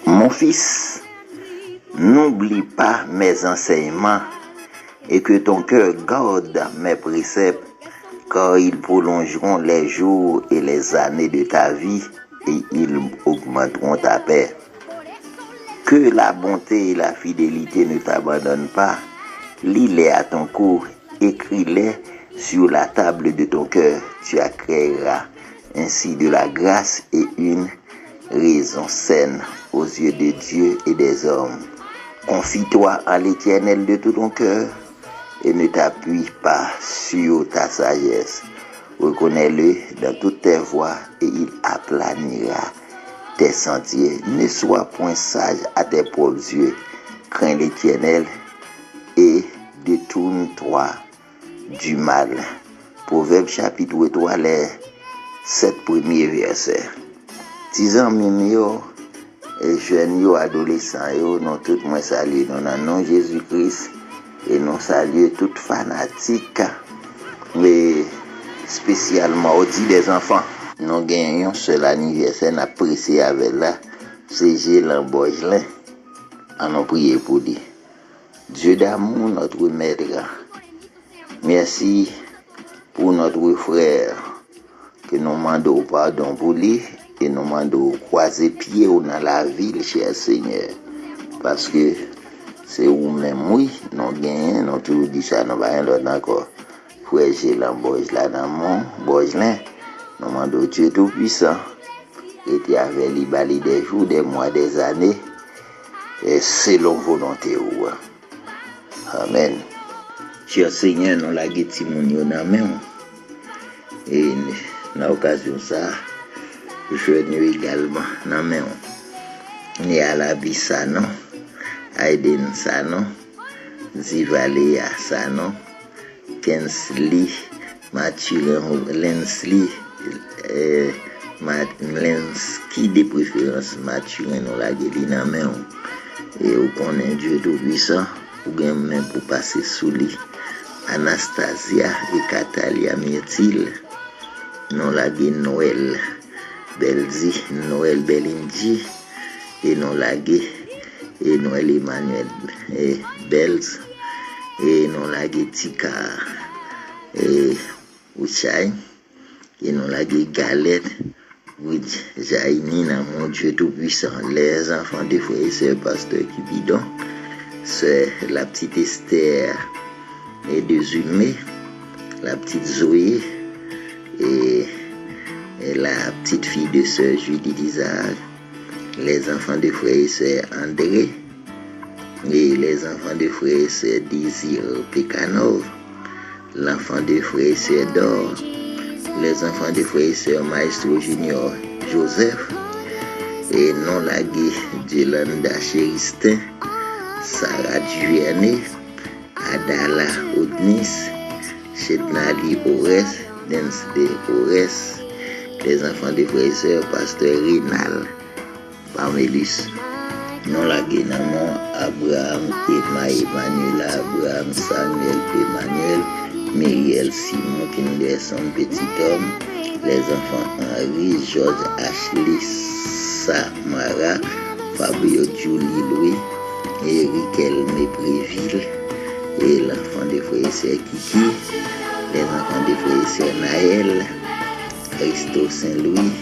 Mon fils, n'oublie pas mes enseignements et que ton cœur garde mes préceptes, car ils prolongeront les jours et les années de ta vie et ils augmenteront ta paix. Que la bonté et la fidélité ne t'abandonnent pas. Lis-les à ton cou, écris-les sur la table de ton cœur. Tu acquerras ainsi de la grâce et une raison saine aux yeux de Dieu et des hommes. Confie-toi à l'Éternel de tout ton cœur et ne t'appuie pas sur ta sagesse. Reconnais-le dans toutes tes voies et il aplanira tes sentiers. Ne sois point sage à tes propres yeux. Crains l'Éternel et détourne-toi du mal. Proverbe chapitre 3, les 7 premiers versets. 10 ans même yo, jeunes yo, adolescents yo, non tout moi saluer dans le nom de Jésus-Christ et non saluer toute fanatique, mais spécialement au dit des enfants. Nous gagnons seul anniversaire apprécié avec là, c'est Gélan Boigelin. On a prié pour lui. Dieu d'amour, notre maître. Merci pour notre frère que nous demandons pardon pour lui et nous demandons croiser pied dans la ville, cher Seigneur. Parce que c'est vous-même, oui, nous gagnons, nous toujours dit ça, nous n'avons rien d'autre encore. Frère Gélan Boigelin, dans mon Boigelin, nous demandons Dieu Tout-Puissant, et tu avais libéré des jours, des mois, des années, et selon volonté. Amen. Cher Seigneur, nous la guetti mon yo nan men. Et dans l'occasion ça, je nous également nan men. Ni à la Bissano, Aiden Sano, Zivalia Sano, Kensley, Mathieu Lensley, Lenski de préférence Mathieu nous la guetti nan men. Et au connaît Dieu Tout-Puissant, ou bien même pour passer sous lui. Anastasia et Catalia Myrtil, non la Noël Belzi, Noël Belindi, et non la et Noël Emmanuel et Belz, et non la Tika et Uchai, et non la Galette, oui, Jaïnina, mon Dieu Tout-Puissant, les enfants des frères et sœurs pasteur Cupidon, c'est la petite Esther et Désumé, la petite Zoé et la petite fille de sœur Judith Isaac, les enfants de frères et sœurs André et les enfants de frères et sœurs Désir Pekanov, l'enfant de frères et sœurs Dor, les enfants de frères et sœurs Maestro Junior Joseph et non lagué Djelanda Chéristin, Sarah Duvernay, Adala Odnis, Chednali Ores, Densde Ores, les enfants des frères et sœurs, pasteur Rénal, Parmelis, non la guénamon, Abraham, Emmanuel, Abraham, Samuel, Emmanuel, Myriel, Simon, qui nous laisse un petit homme, les enfants Henri, George, Ashley, Samara, Fabio, Julie, Louis, Eric, Elmé, Préville, et l'enfant des frères et sœurs Kiki, les enfants des frères et sœurs Naël, Christo Saint-Louis,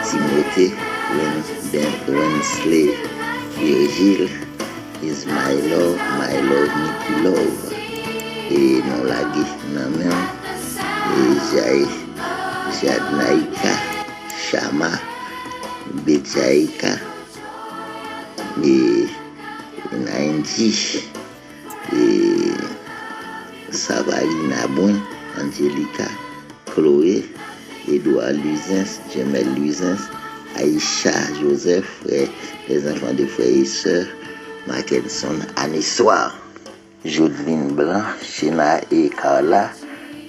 Timothée, Wensley, Virgile, Ismailov, Mylov, Nikulov, et non lagué, non même, et Jadnaïka, Shama, Betjaïka, et Naïndi, et Savarina Boin, Angelica, Chloé, Edouard Luzens, Jemel Luzens, Aïcha, Joseph, frère, les enfants de frères et sœurs, Mackenson, Anissoir, Jodeline Blanc, Chena et Carla,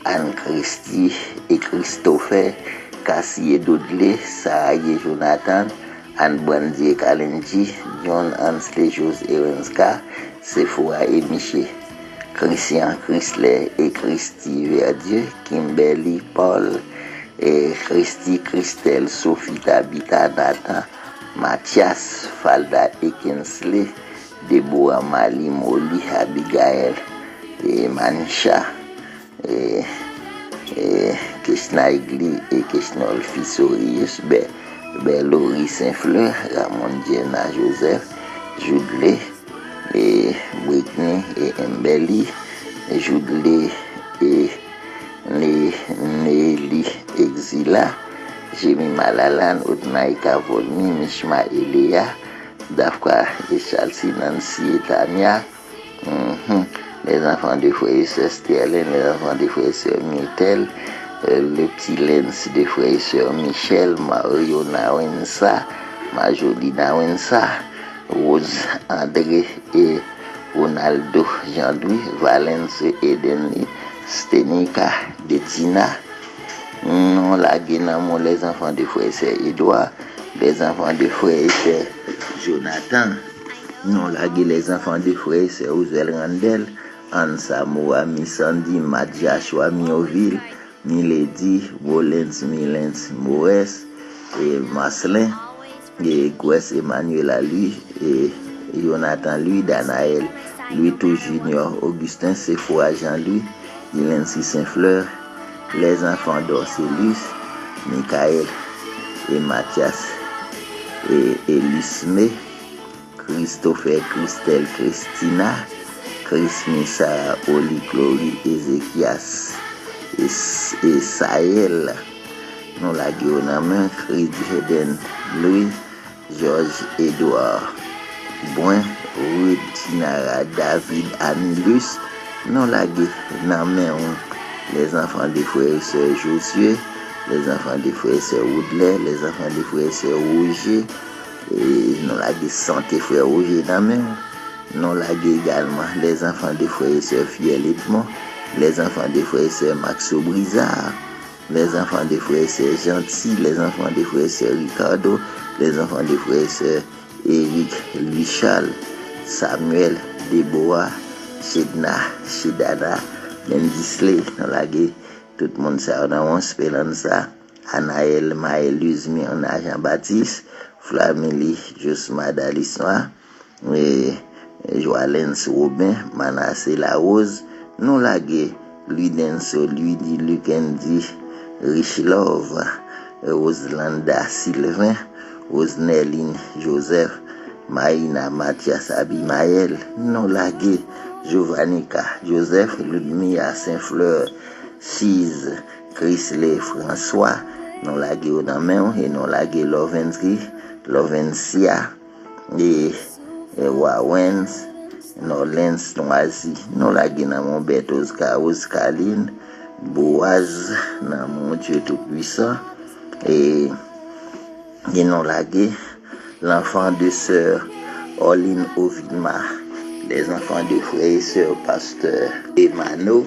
Anne Christie et Christopher, Cassie et Dudley, Sarah et Jonathan, Anne Brandy et Kalenji, John Ansley, Jose Erenska, Sephora et Miché, Christian Chrysler et Christy Verdieu, Kimberly Paul et Christy Christelle, Sophie Tabitha Nathan, Mathias Falda et Kinsley, Deborah Mali Molly, Abigail et Manisha, et Krishna Igli et Krishna Olfisorius, Laurie Saint-Fleur, Ramon Jenna Joseph, Judley et Whitney et Mbeli, Judley et Nelly Exila, Jimmy Malalan, Utnaika Volmi, Mishma Elia, Dafka et Chelsea, Nancy et Tania, les enfants de frères et sœurs Sterling, les enfants de frères et sœurs Mitel, le petit Lens de frères et sœurs Michel, Mario Nawensa, Majoli Nawensa, Rose André et Ronaldo Jean-Louis, Valence Edenli, Stenika, Detina, non la Guénamo, les enfants de frères et sœurs Edouard, les enfants de frères et sœurs Jonathan, non la les enfants de frères et sœurs Ouzel Randel, Ansa Moa, Missandi, Madjachua, Mioville, Milady, Wolens, Milens, Moès, et Maslin, et Gwes Emmanuel à lui, et Jonathan lui, Danaël, lui tout Junior, Augustin, Sephora, Jean-Louis, Ilensi Saint-Fleur, les enfants d'Orcellus, Michael et Mathias, et Elisme, Christopher, Christelle, Christina, Christine, Sarah, Oli, Chloé, Ézéchias et Sahel. Nous la guillaume, Crédit Eden, Louis, Georges, Edouard, Boin, Ruth, Tinara, David, Anilus. Nous la guillaume, les enfants des frères et sœurs Josué, les enfants des frères et sœurs Woodley, les enfants des frères et sœurs Roger, et nous la guillaume santé frère Roger Namen. Nous la également les enfants des frères et sœurs Fiel Edmond, les enfants des frères et sœurs Maxo Brizard, les enfants des frères et sœurs Gentil, les enfants des frères et sœurs Ricardo, les enfants des frères et sœurs Eric, Louis Charles, Samuel, Déborah, Shedna, Shedana, Mendisley, nous la tout le monde ça dans Spelanza, Anaël, Maël, Luzmi, Jean-Baptiste, Flamily, Josma Dalisnois, et Joalens Robin, Manassé La Rose, nous lagué, lui Denso, lui dit Lukendi, Rich Love, Roselanda Sylvain, Rosneline Joseph, Maïna Mathias Abimaël, nous lagué, Giovannica Joseph, Ludmilla Saint-Fleur, Chise, Chrisley François, nous lagué au Namen, et nous lagué Lovencia, et Wawens, Nolens Noisi, nous la guinamon bête Oscaline, Boaz, dans mon Dieu Tout-Puissant, et nous la l'enfant de sœur Orline Ovidma, les enfants de frères et sœurs Pasteur Emano,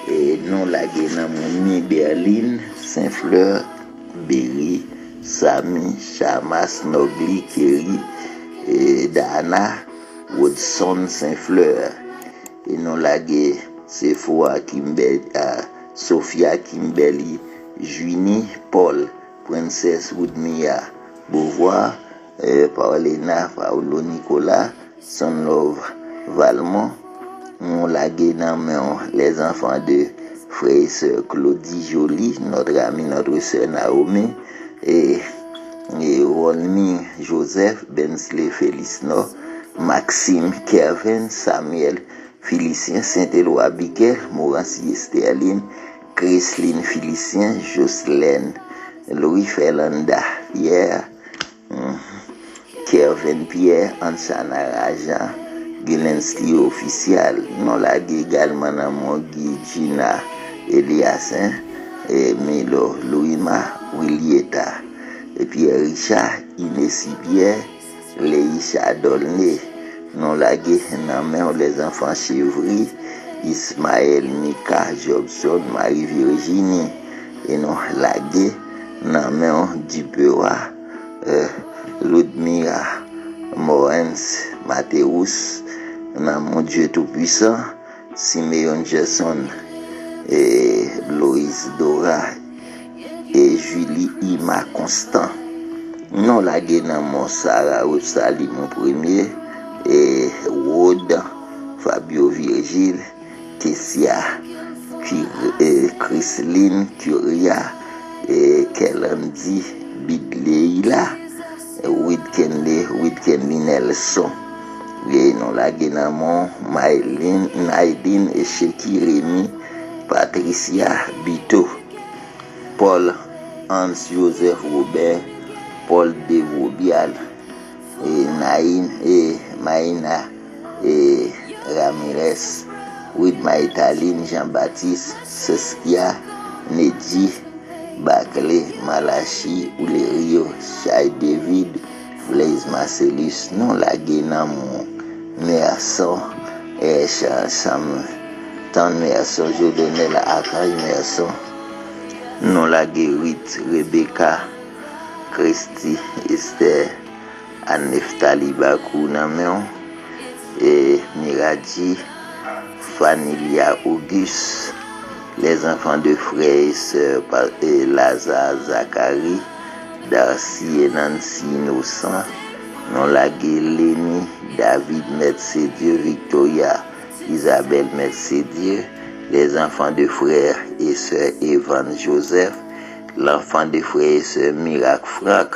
et nous la guinamon Mi Berlin, Saint-Fleur, Berry, Sami, Chamas, Nogli, Kerry, et Dana, Woodson, Saint-Fleur, et non la Sephora, Kimberly, Sophia, Kimberly, Junie, Paul, Princesse Woodmia, Beauvoir, Paulina, Paulo Nicolas, Son Love, Valmont, non la les enfants de frère et sœur Claudie Jolie, notre ami, notre sœur Naomi, et Rolmi Joseph, Bensley Félicno, Maxime Kevin, Samuel Félicien, Saint-Éloi Abigail, Morancy Sterling, Chrisline Félicien, Jocelyne, Louis Ferlanda Pierre, Kevin Pierre, Ansana Rajan, Gilensky officiel, non la également dans mon Guy Gina Eliasin, et Milo Louima Willieta, et Pierre Richard, Inès Pierre, Léisha Dolné, non la les enfants Chevry, Ismaël Mika Jobson, Marie-Virginie, et non lagué, nan men Dupewa, Ludmila Morens Mateus, nan mon Dieu Tout-Puissant, Simeon Jason, et Loïs Dora, et Julie Ima Constant. Non lagué nan mon Sarah Rosalie, mon premier, et Rode, Fabio Virgile, Kessia, Chrisline Curia, et Kelandi Bigleila, Whitkenley Nelson, et non la Guénamon, Naïdine et Cheki Rémi, Patricia Bito, Paul Hans-Joseph Robert, Paul Devobial, et Naïn et Maïna et Ramirez, Widma Italine, Jean-Baptiste, Saskia, Nedji, Bacle, Malachi, Oulerio, Chai David, Blaise Marcellus, non la Guénan, mon Merson, et Sam, Tan Merson, Jodonel Akay Merson, non la Guérite, Rebecca, Christy, Esther, Aneftali Bakou Nameon, et Miradji, Fanilia Auguste, les enfants de frères et sœurs, et Lazare Zachary, Darcy et Nancy Innocent, non la Lénie, David Mercedieu, Victoria, Isabelle Mercedieu, les enfants de frères et sœurs Evan Joseph, l'enfant de frères et sœurs Miracle Franck,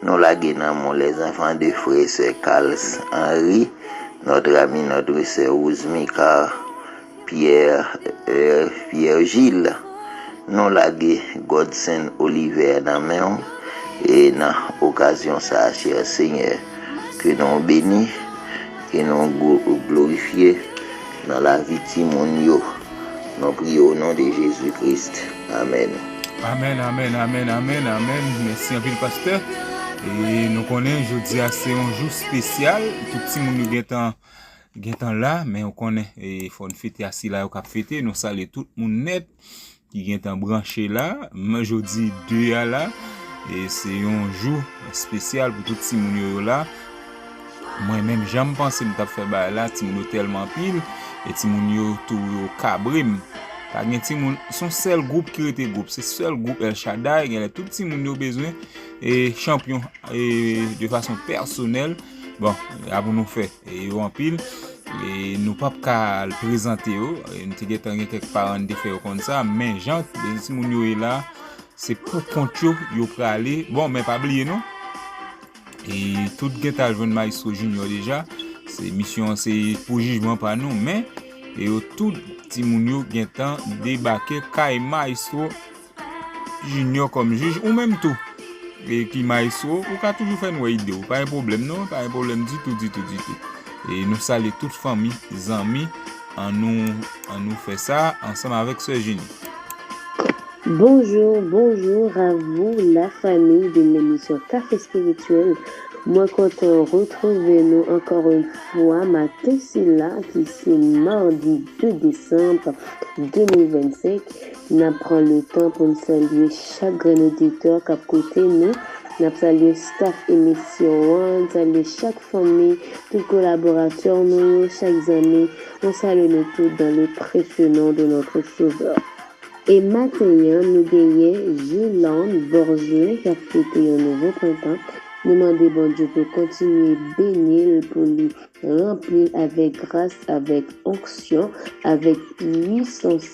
non la Guénamon, les enfants de frères et sœurs Carls Henry, notre ami, notre sœur Ouzmika, Pierre Gilles, non lagué Godson Oliver Naméon, et dans occasion ça, cher Seigneur, que nous bénis, que nous glorifions dans la vie de Timonio. Nous prions au nom de Jésus-Christ. Amen. Amen, amen, amen, amen, amen. Merci un peu, pasteur. Et nous connaissons, je dis, c'est un jour spécial. Tout le monde est là, mais on connaît, il faut fêter assis là, on cap fêter. Nous saluons tout le monde net qui est branché là. Moi, je dis 2 à là. Et c'est un jour spécial pour tout le monde là. Moi-même, j'aime penser que je faire là, tout le monde tellement pile. Et tout le monde tout cabrim. Son seul groupe qui était groupe, c'est seul groupe El Shaddai, il y a tout le monde a besoin et champion et de façon personnelle. Bon, avant nous faire et en pile et nous pas qu'à le présenter nous avons quelques parents de faire comme ça, mais gens les monde est là, c'est pour compte yo pour aller. Bon, mais pas oublier non. Et tout geta jeune Maestro Junior déjà, c'est mission c'est pour jugement pas nous, mais et tout ti moun yo gen tan débarquer Kay Maestro Junior comme juge ou même tout et qui Maestro ou ka toujours faire une idée, pas un problème non, pas un problème du tout. Et nous saluons toute famille, amis en nous fait ça ensemble avec Sœur Jenny. Bonjour à vous la famille de l'émission Café Spirituel. Moi, content de retrouver nous encore une fois, matin, c'est là, qui c'est mardi 2 décembre 2025. Nous prenons le temps pour nous saluer chaque auditeur qui a côté nous. Nous saluons staff émission, nous saluons chaque famille, tout collaborateur, nous, chaque ami. On salue nous tous dans le précieux nom de notre Sauveur. Et maintenant, nous gagnons Gilande Borgé qui a fêté un nouveau printemps. Nous demandons bon Dieu pour continuer bénir, pour lui remplir avec grâce, avec onction, avec puissance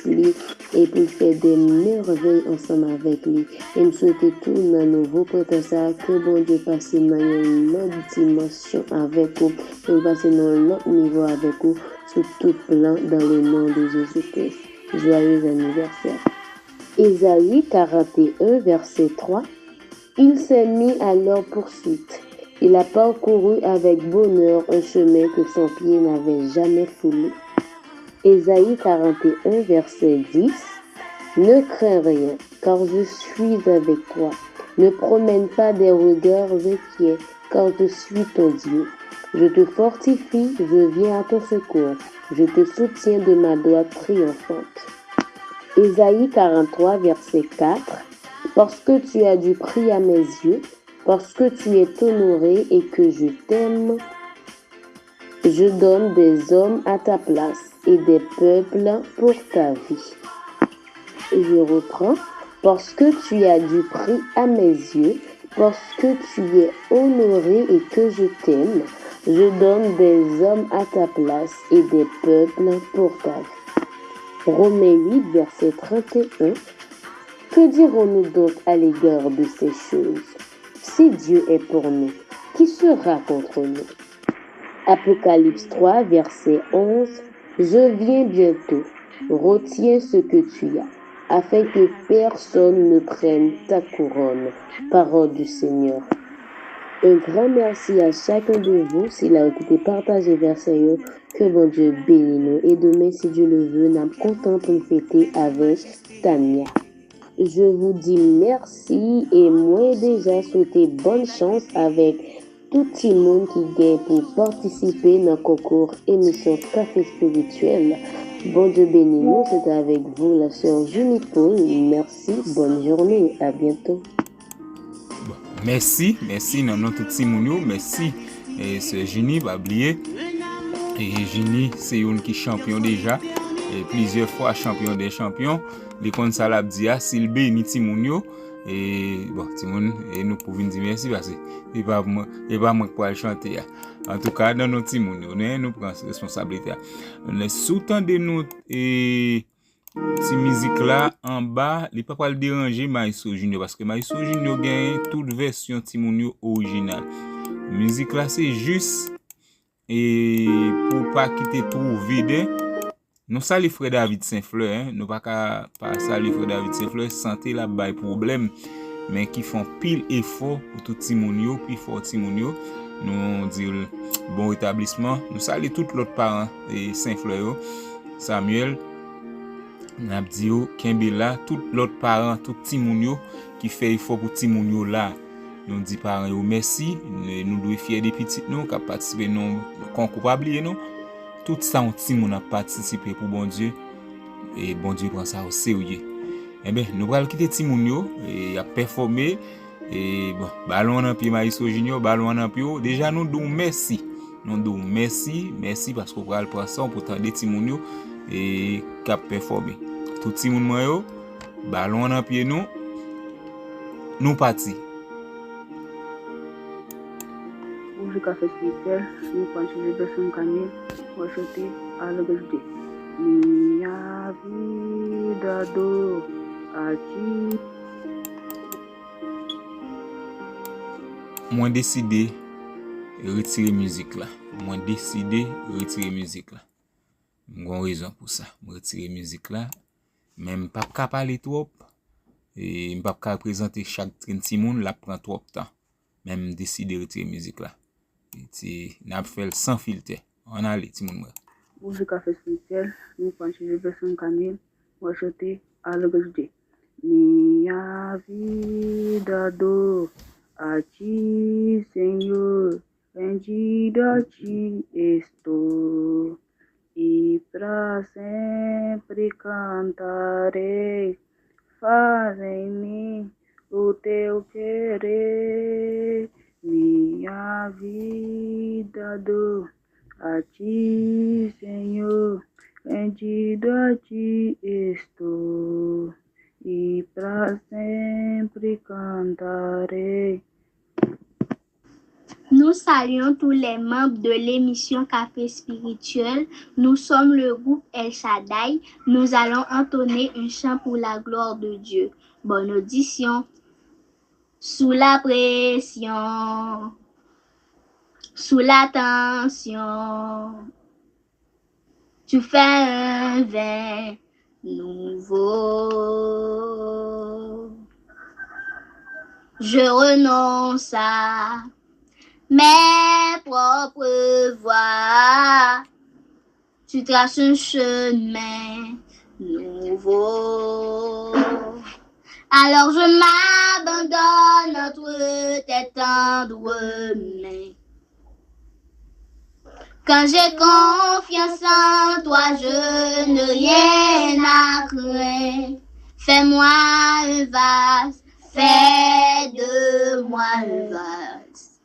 et pour faire des merveilles ensemble avec lui. Et nous souhaitons tout dans un nouveau printemps que bon Dieu passe dans une autre dimension avec vous, que passe dans un autre niveau avec vous, sur tout plan dans le nom de Jésus-Christ. Joyeux anniversaire. Ésaïe 41, verset 3. Il s'est mis à leur poursuite. Il a parcouru avec bonheur un chemin que son pied n'avait jamais foulé. Ésaïe 41, verset 10. Ne crains rien, car je suis avec toi. Ne promène pas des regards inquiets, car je suis ton Dieu. Je te fortifie, je viens à ton secours. Je te soutiens de ma droite triomphante. Ésaïe 43, verset 4. Parce que tu as du prix à mes yeux, parce que tu es honoré et que je t'aime, je donne des hommes à ta place et des peuples pour ta vie. Et je reprends. Parce que tu as du prix à mes yeux, parce que tu es honoré et que je t'aime, je donne des hommes à ta place et des peuples pour ta vie. Romains 8, verset 31. Que dirons-nous donc à l'égard de ces choses? Si Dieu est pour nous, qui sera contre nous? Apocalypse 3, verset 11. Je viens bientôt. Retiens ce que tu as, afin que personne ne prenne ta couronne. Parole du Seigneur. Un grand merci à chacun de vous s'il a été partagé verset. Que bon Dieu bénisse nous. Et demain, si Dieu le veut, nous sommes contents pour nous fêter avec Tania. Je vous dis merci et moi déjà souhaiter bonne chance avec tout le monde qui gagne pour participer dans le concours émission Café Spirituel. Bon Dieu bénisse nous, c'est avec vous la sœur Junie Paul. Merci, bonne journée, à bientôt. Bon, merci nan tout ti moun yo, merci. Et ce Junie, pas oublier. Et Junie, c'est une qui champion déjà. Et plusieurs fois champion des champions. Les kon sa la di a, s'il béni ti moun yo. Et bon, ti moun, et nous pouvons dire merci parce que c'est pas moi pour aller chanter. En tout cas, dans nos ti moun yo, nous prenons responsabilité. On est sous-temps de nous et si musique là en bas, il pas le déranger Maïso Junior parce que Maïso Junior gagne toute version ti moun yo original. Musique là c'est juste et pour pas quitter tout vide. Nous saluons frère David Saint-Fleur, nous pas saluer frère David Saint-Fleur santé la bail problème mais qui font pile effort pour tout ti moun yo, puis fort ti moun yo. Nous dire bon rétablissement. Nous saluons tous l'autre parents et Saint-Fleur, Samuel, Nabdio, Kembela, tout l'autre parents, tout ti moun yo qui fait effort pour ti moun yo là. Nous dit parents yo merci, nous devons fier des petits nous qui participer non concours pas oublier non. Tout ça on ti moun a participé pour bon Dieu et bon Dieu prend ça au sérieux. Eh ben nous allons quitter ti moun yo et a performer et bon ballon en pied Maïso Junior, ballon en pied. Déjà nous donnons merci. Nous donnons merci parce qu'on va le prendre ça pour tendre ti moun yo et cap performer. Tout ti moun moi yo ballon en pied nous parti. Bonjour Café Spirituel, nous continuons de son canal, pour chanter à l'objet. Minha vida dou a ti. Moi décidé retirer musique là. M'gon raison pour ça. Retirer musique là. Même pas capable parler trop et pas capable présenter chaque petit monde là prend trop de temps. Même décider retirer musique là. Et n'a fait sans filtre. On allait tout le monde. Bonjour Café Spirituel, nous continuons de son canal, pour chanter à l'objet. Minha vida dou a ti, Senhor, rendido a ti estou, e para sempre cantarei, faz em mim o teu querer, minha vida dou a ti, Senhor, rendido a ti estou, e para sempre cantarei. Nous saluons tous les membres de l'émission Café Spirituel. Nous sommes le groupe El Shaddai. Nous allons entonner un chant pour la gloire de Dieu. Bonne audition. Sous la pression, sous la tension, tu fais un vin nouveau. Je renonce à mes propres voies. Tu traces un chemin nouveau. Alors je m'abandonne entre tes tendres mains. Quand j'ai confiance en toi, je n'ai rien à craindre. Fais-moi un vase, fais de moi un vase.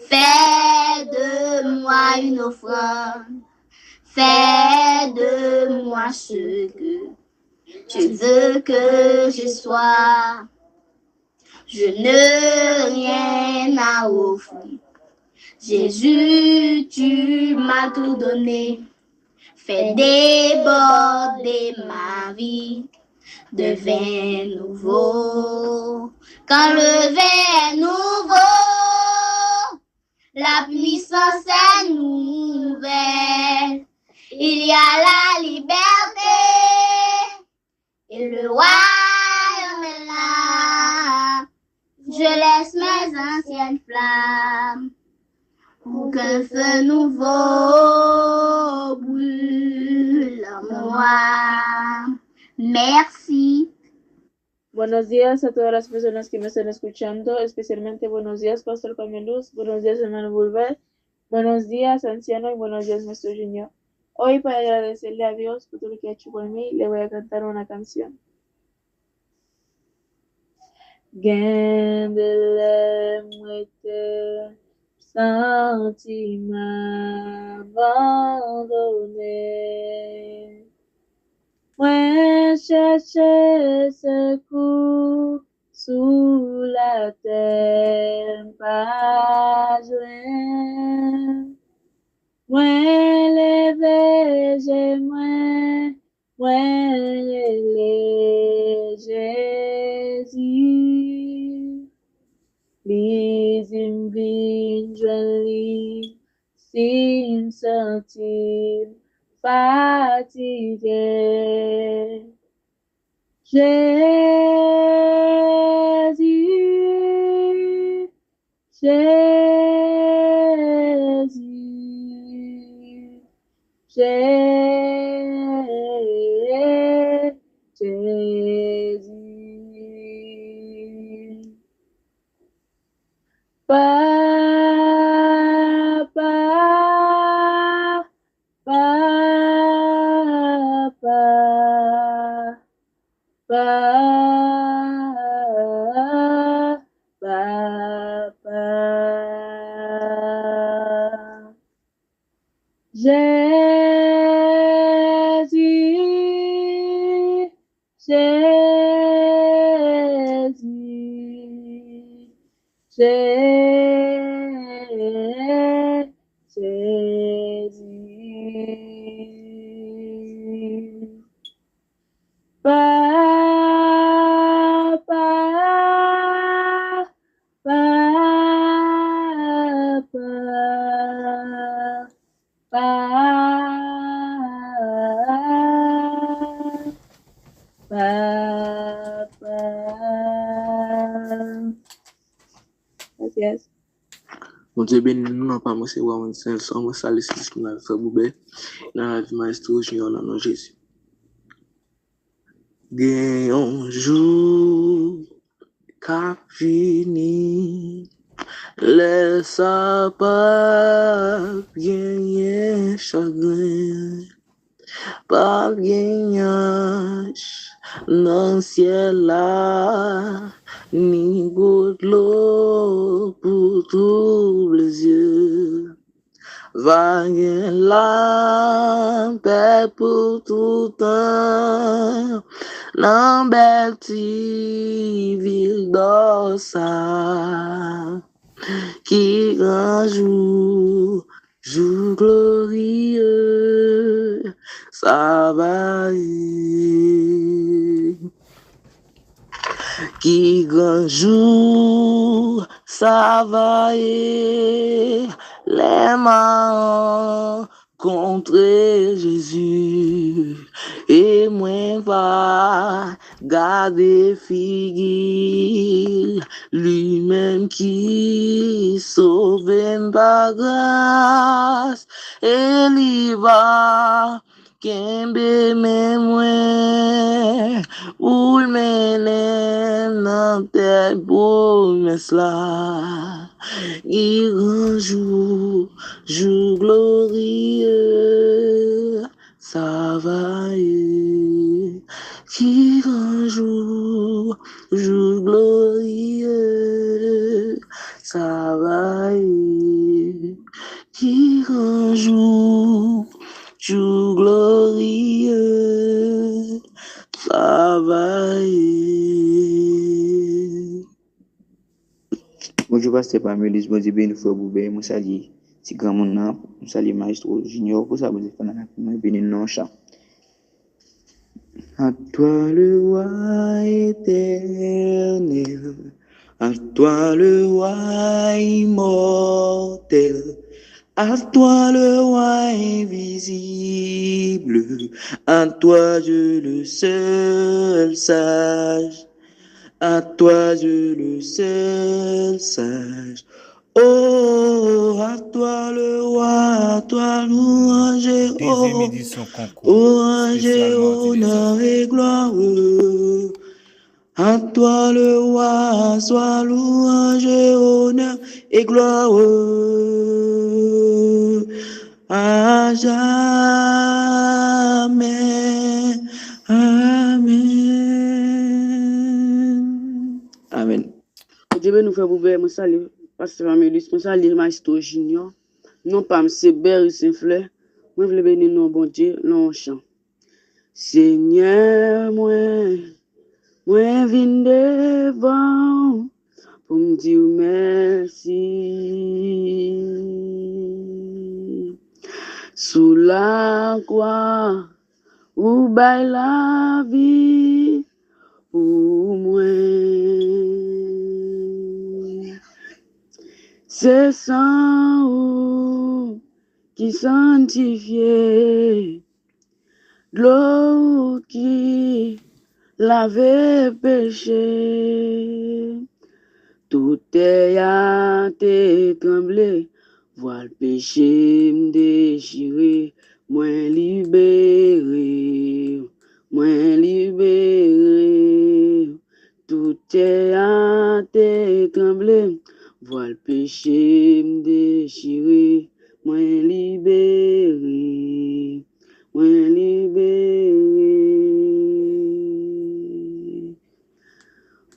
Fais de moi une offrande. Fais de moi ce que tu veux que je sois. Je n'ai rien à offrir. Jésus, tu m'as tout donné. Fais déborder ma vie de vin nouveau. Quand le vin est nouveau, la puissance est nouvelle. Il y a la liberté et le royaume est là. Je laisse mes anciennes flammes pour qu'un feu nouveau brûle en moi. Merci. Buenos días a todas las personas que me están escuchando, especialmente buenos días, Pastor Cameluz, buenos días, hermano Bulbert, buenos días, anciano, y buenos días, Maestro Junior. Hoy, para agradecerle a Dios por todo lo que ha hecho por mí, le voy a cantar una canción. Gendele muete sentiment abandonné. Moi chercher secours sous la terre, pas joint. Moi levé, j'ai moi relé Jésus. Les invines jolis, s'ils sentir fatigué. Jésus, Jésus, Jésus. Papa, Papa, Papa. Jésus, Jésus, Jésus. Papa, Papa, Papa. Gracias. Mon Dieu béni nous non pas moi c'est vraiment c'est sommes salut ce qu'on a fait boubé dans la vie maestro Junior dans nom Jésus. Gen un jour qu'a fini laisse pas gagner chagrin pas gagner dans ciel là ni goutte l'eau pour tous les yeux. Va gen la paix pour tout temps, nan bel ti ville d'Ossa, qui grand jour, jour glorieux, ça va y. Qui grand jour, ça va y. Les mains contre Jésus et moi va garder figure lui-même qui sauve par grâce et il va kembe moi ou le menem nan tête promesse là. qui grand jour, jour glorieux, ça va y. Qui grand jour, jour glorieux, ça va y. Qui grand jour, jour glorieux, ça va y. Bonjour, pasteur Pamelis, bon Dieu béni, frère Boubé, moi salut, si grand mon nom, moi salut Maestro Junior, pour ça, vous êtes béni non chant. À toi le roi éternel, à toi le roi immortel, à toi le roi invisible, à toi Dieu le seul sage. À toi Dieu le seul sage. Oh, à toi le roi, à toi louange et Deuxième édition concours, louange et spécialement mardi des honneur et gloire. À toi le roi, soit louange et honneur et gloire. À jamais. Amen. Amen. Dieu nous fait bouber, moi salut, pasteur Amélis, moi salut, Maestro Junior. Non pas m'se berry se fleur, moi vle bénir non bon Dieu, non chant. Seigneur, moi vin devant pour me dire merci. Sous la croix, ou bay la vie pour moi. C'est sang ou qui sanctifié, l'eau qui lave péché. Tout est à te tremblé, voir le péché me déchirer, moins libéré, moins libéré. Tout est à te tremblé, voir le péché me déchirer, moins libéré, moins libéré.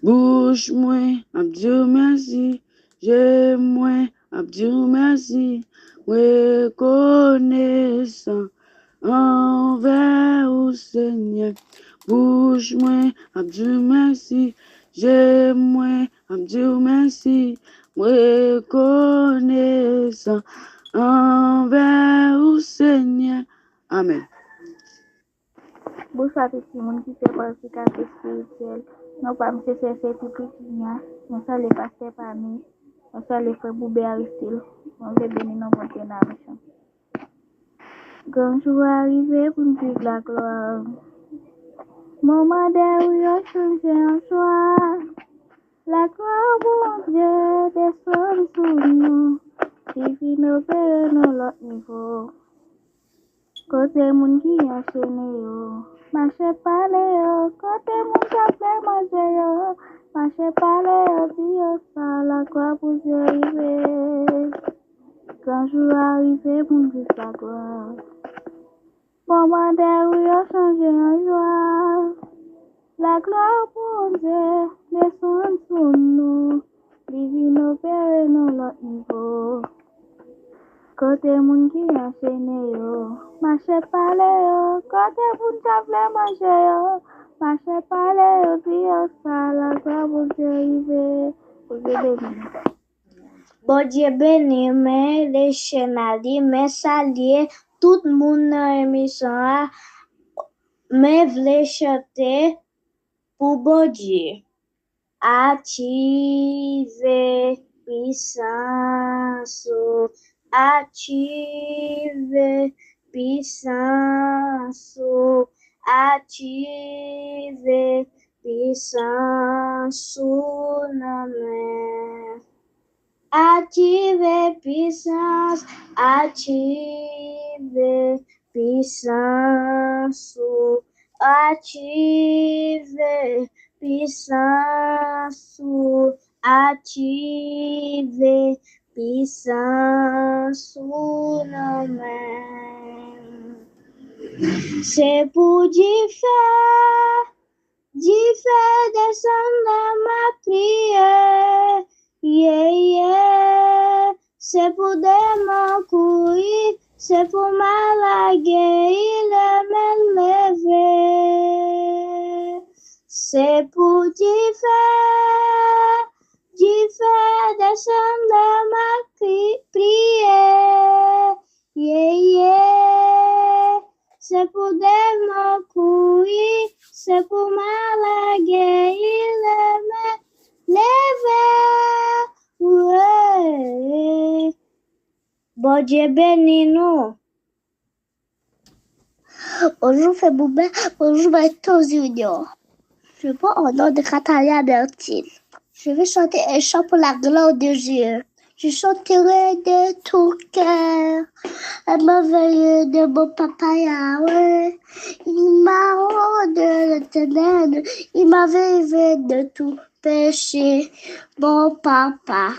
Bouche moi, Abdieu merci, j'ai moi, Abdieu merci, reconnaissant envers au Seigneur. Bouche moi, Abdieu merci, j'ai moi, Abdieu merci, reconnaissant envers au Seigneur. Amen. Bonsoir tout le monde qui fait partie du café spirituel. Non pas M. Cécile Pipinia, non ça les pasteurs parmi, non ça les frères Boubé Aristide, on veut bénir nos bonnes générations. Quand je vais arriver pour me dire la gloire, moment derrière changer en soir, la gloire bon Dieu descend sur nous, divine opère dans l'autre niveau. Côté moun qui enchaîné yo, marche parler yo, côté moun qui fait manger yo, marche parler yo, puis yo ça la croix pour arriver. Quand je arrive, mon Dieu sa gloire. Moment où yo changé en joie, la gloire pour Dieu descend sur nous, divine opère dans l'autre niveau. Côté moun qui enchaîné yo, marche parler yo, côté moun qui fait manger yo, marche parler yo, puis yo ça la gloire pour Dieu arriver, pour Dieu béni. Bon Dieu béni, mais les chenali, mais salier, tout le monde dans l'émission, mais vle chanter pour bon Dieu. Active puissance, active puissance, active puissance, non mais. Active puissance, active puissance, active puissance, activé puissance sous nos mains. C'est pour descendre ma prière. Yeah, yeah. C'est pour démons courir, c'est pour malaguer, il est levé. C'est pour descendre ma prière. Yeah, yeah. C'est pour démons courir, c'est pour malaguer, il est levé. Ouais. Bon Dieu bénis nous. Bonjour Féboubin, bonjour Matos Junior. Je prends au nom de Catalina Bertine. Je vais chanter un chant pour la gloire de Dieu. Je chanterai de tout cœur la merveille de mon papa Yahweh. Il m'a rendu l'éternel, il m'a relevé de tout péché. Mon papa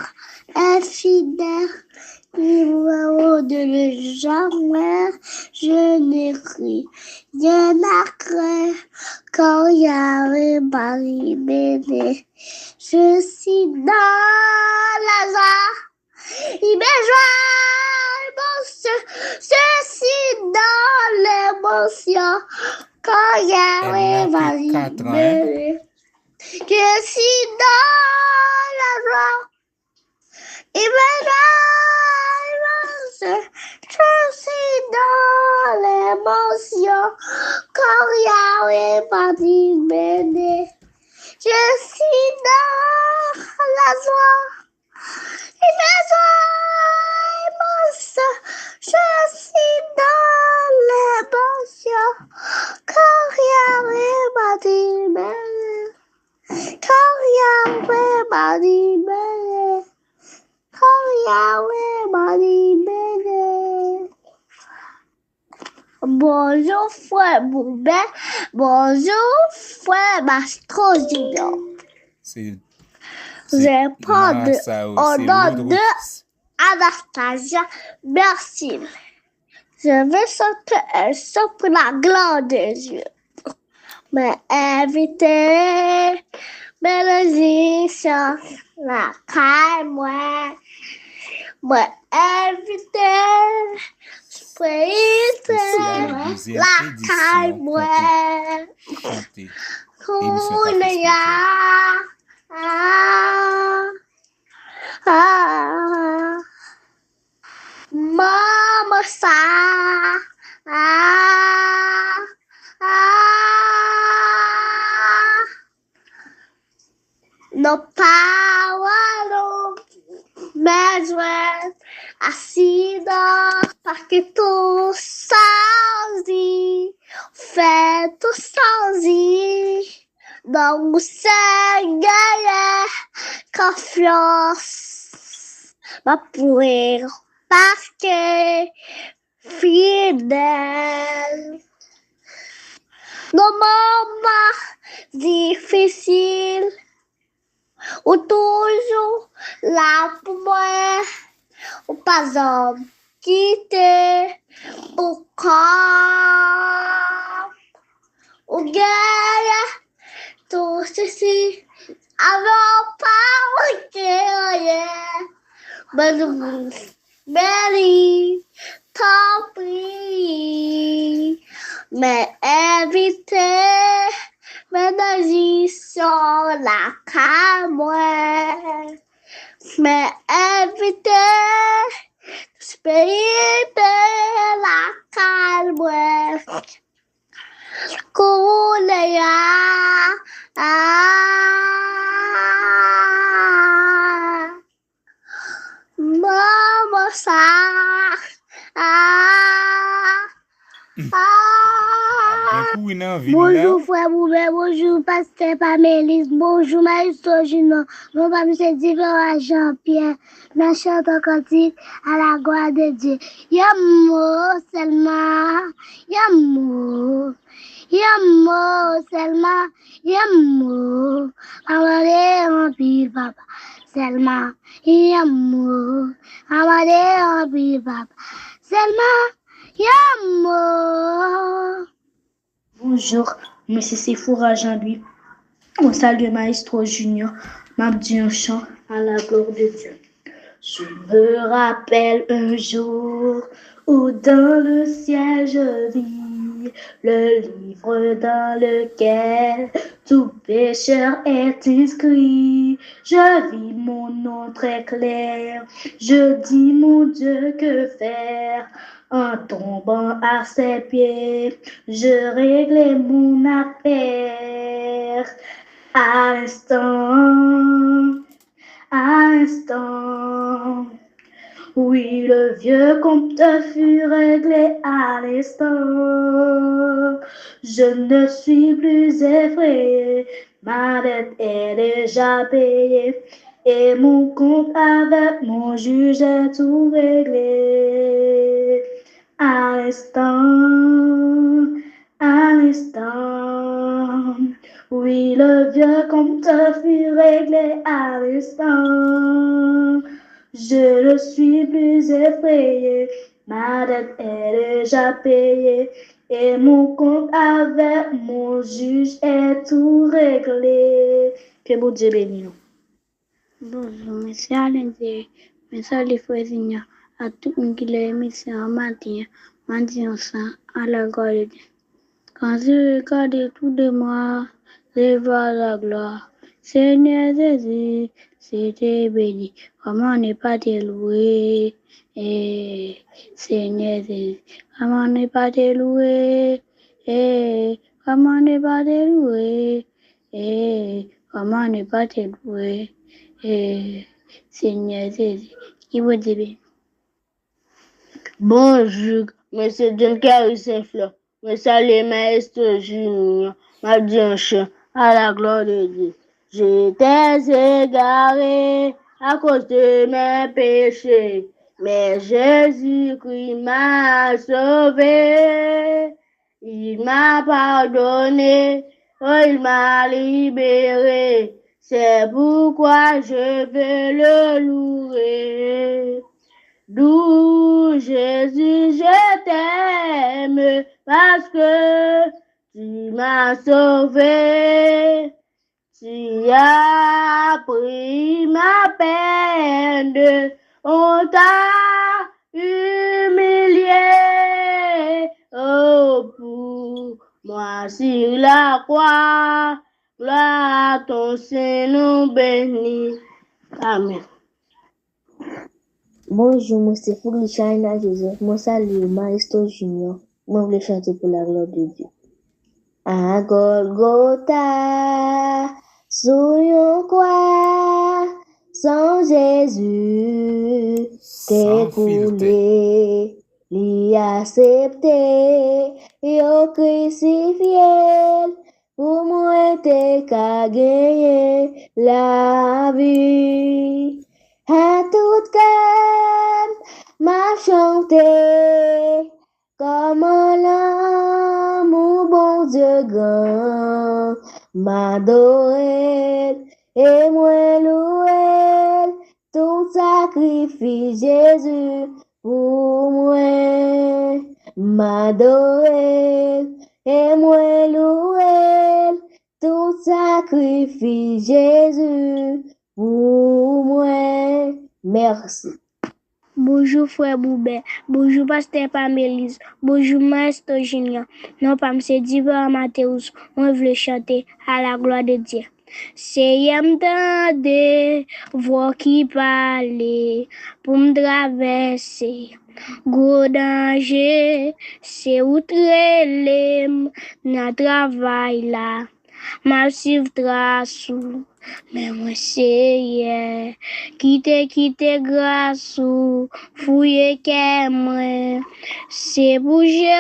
est fidèle, il m'a rendu le jamais. Je n'écris rien à craindre quand Yahweh m'a libéré. Je suis dans la joie. Il me joint, je suis dans l'émotion quand Yahweh va libérer. Je suis dans la joie. Il me joint, je suis dans l'émotion quand Yahweh va libérer. Je suis dans la joie. Il me joint, je suis dans l'émotion quand Yahweh m'a libéré. Quand Yahweh m'a libéré. Quand Yahweh m'a libéré. Bonjour frère Boubin, bonjour frère Mastro Junior. Je prends au nom de Anastasia. Merci. Je vais chanter un chant pour la gloire de Dieu. Mais invité, mélodie, chant, la caille, moi. Mais invité, spirit, la caille, moi. Kounéa. Mama sa no power measure assina para que tu sozinho feito sozinho não consegue confiança mas por parce que fidèle. Nos moments difficiles, ou toujours là pour moi, ou pas homme quitter, ou quand, ou guerre, tout ceci, avant pas ok, Béni, tant pis, mais évitez ménager sur la camoufle, mais évitez spérer la calme, couler Mama sa Bonjour frère Boubet, bonjour pasteur Pamélis, bonjour Maestro Gino, mon papa c'est différent Jean-Pierre, ma chante en cantique à la gloire de Dieu. Yamour seulement, yamour, Yamo, Selma, Yamo, Amade en pile papa. Selma, Yamo, Amade en pile papa. Selma, Yamo. Bonjour, monsieur Sephora Jean-Louis. On salue Maestro Junior, m'a dit un chant à la gloire de Dieu. Je me rappelle un jour où dans le ciel je vis le livre dans lequel tout pécheur est inscrit. Je vis mon nom très clair, je dis mon Dieu que faire. En tombant à ses pieds, je réglais mon affaire. À l'instant, oui, le vieux compte fut réglé à l'instant. Je ne suis plus effrayé, ma dette est déjà payée, et mon compte avec mon juge est tout réglé. À l'instant, oui, le vieux compte fut réglé à l'instant. Je ne suis plus effrayé, ma dette est déjà payée, et mon compte avec mon juge est tout réglé. Que bon Dieu bénisse nous. Bonjour, monsieur Alain Thierry, monsieur les frères à tout le monde qui l'a émission en matin, ensemble à la gloire de Dieu. Quand je regarde tout de moi, je vois la gloire. Seigneur Jésus, c'était béni. Comment ne pas te louer? Seigneur Jésus, comment ne pas te louer? Comment ne pas te louer? Comment ne pas te louer? Seigneur Jésus, qui vous dit? Bonjour, monsieur John Carey Saint-Fleur, monsieur le maître Junior, m'a dit un chant à la gloire de Dieu. J'étais égaré à cause de mes péchés, mais Jésus-Christ m'a sauvé. Il m'a pardonné, oh, il m'a libéré. C'est pourquoi je veux le louer. D'où Jésus, je t'aime parce que tu m'as sauvé. Tu as pris ma peine, on t'a humilié. Oh, pour moi sur la croix, gloire à ton Saint-Nom béni. Amen. Bonjour, moi c'est Foulichaina Joseph. Moi salue Maestro Junior. Moi voulais chanter pour la gloire de Dieu. À Golgotha, sous une croix, sans Jésus, t'es coulé, l'y accepté, et au crucifié, pour moi t'es qu'à gagner la vie. À tout cœur, m'a chanté, comme l'amour bon Dieu grand, m'adorer, et moi louer, tout sacrifice Jésus pour moi, m'adorer, et moi louer, tout sacrifice Jésus pour moi. Merci. Bonjour frère Boubet, bonjour pasteur Pamélise, bonjour maître Junior. Non pas monsieur Diva Mathéus, on veut chanter à la gloire de Dieu. C'est m'tende voix qui parle pour me traverser. Gros danger, c'est outre l'em na travail là. Ma suivre trace, mais moi c'est quitte grâce, fouiller qu'est moi. C'est pour j'ai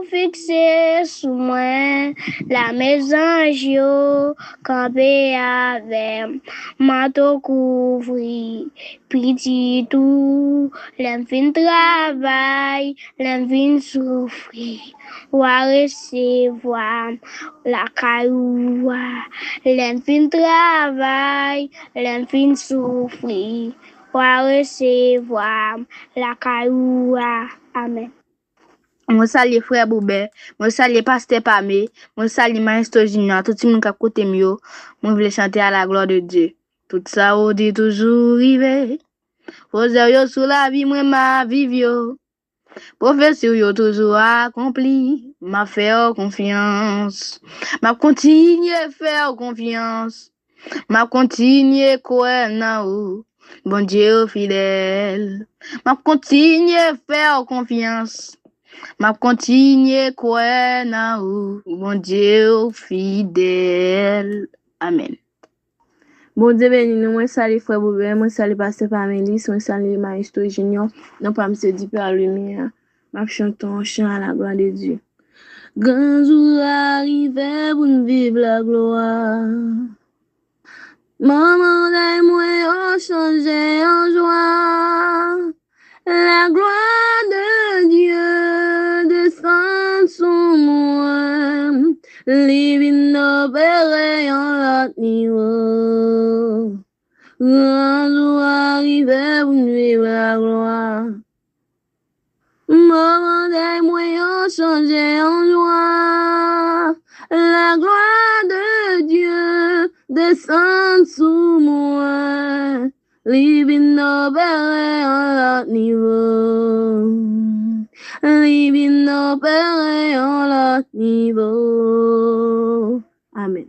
fixé sous moi, la maison yo, campé avec, manteau couvri, petit tout, l'enfin travail, l'enfin souffrir, ou à recevoir la caillou, l'enfin travail, l'enfin souffrir, ou à recevoir la caillou. Amen. Moi salue frère Boubé, moi salue pasteur Pamé, moi salue maestro Junior, tout le monde qui a côté mieux, moi voulais chanter à la gloire de Dieu. Tout ça on dit toujours rivé. Posez yo sous la vie moi ma vivio. Professeur yo toujours accompli, m'a fait confiance. M'a continuer faire confiance. M'a continuer croire en ou. Bon Dieu fidèle. M'a continuer faire confiance. M'a continuer croire en ou. Bon Dieu fidèle. Amen. Bon Dieu béni nous, moi salue frère Boubé, moi salue pasteur Pamélis, moi salue maestro Junior, non pas monsieur dit par lumière. M'a chanté un chant à la gloire de Dieu. Grand jour arrivé pour nous vivre la gloire. Maman et moi ont changé en joie. La gloire de Dieu descend sur moi. Living opéré en l'autre niveau. Grand jour arrivé pour nous vivre la gloire. Maman et moi ont changé en joie. La gloire de Dieu descend sous moi. Living opéré en l'autre niveau. Living opéré en l'autre niveau. Amen.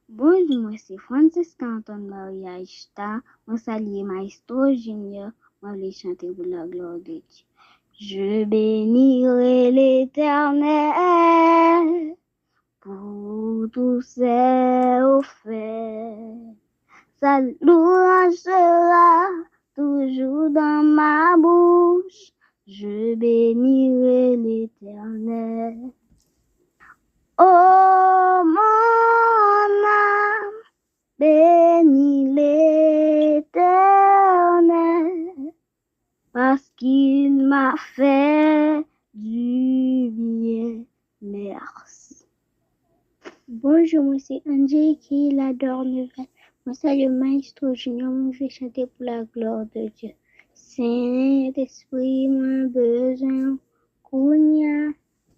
Bonjour, moi c'est Francis Canton Maria Ishta. Moi salue maestro Junior. Moi voulais chanter pour la gloire de Dieu. Je bénirai l'Éternel pour tous ses offerts. Sa louange sera toujours dans ma bouche. Je bénirai l'Éternel. Oh mon âme, bénis l'Éternel, parce qu'il m'a fait du bien. Merci. Bonjour, moi c'est Angie qui l'adore nouvelle. Moi salue maestro Junior, moi je vais chanter pour la gloire de Dieu. Saint-Esprit, moi besoin, kounya,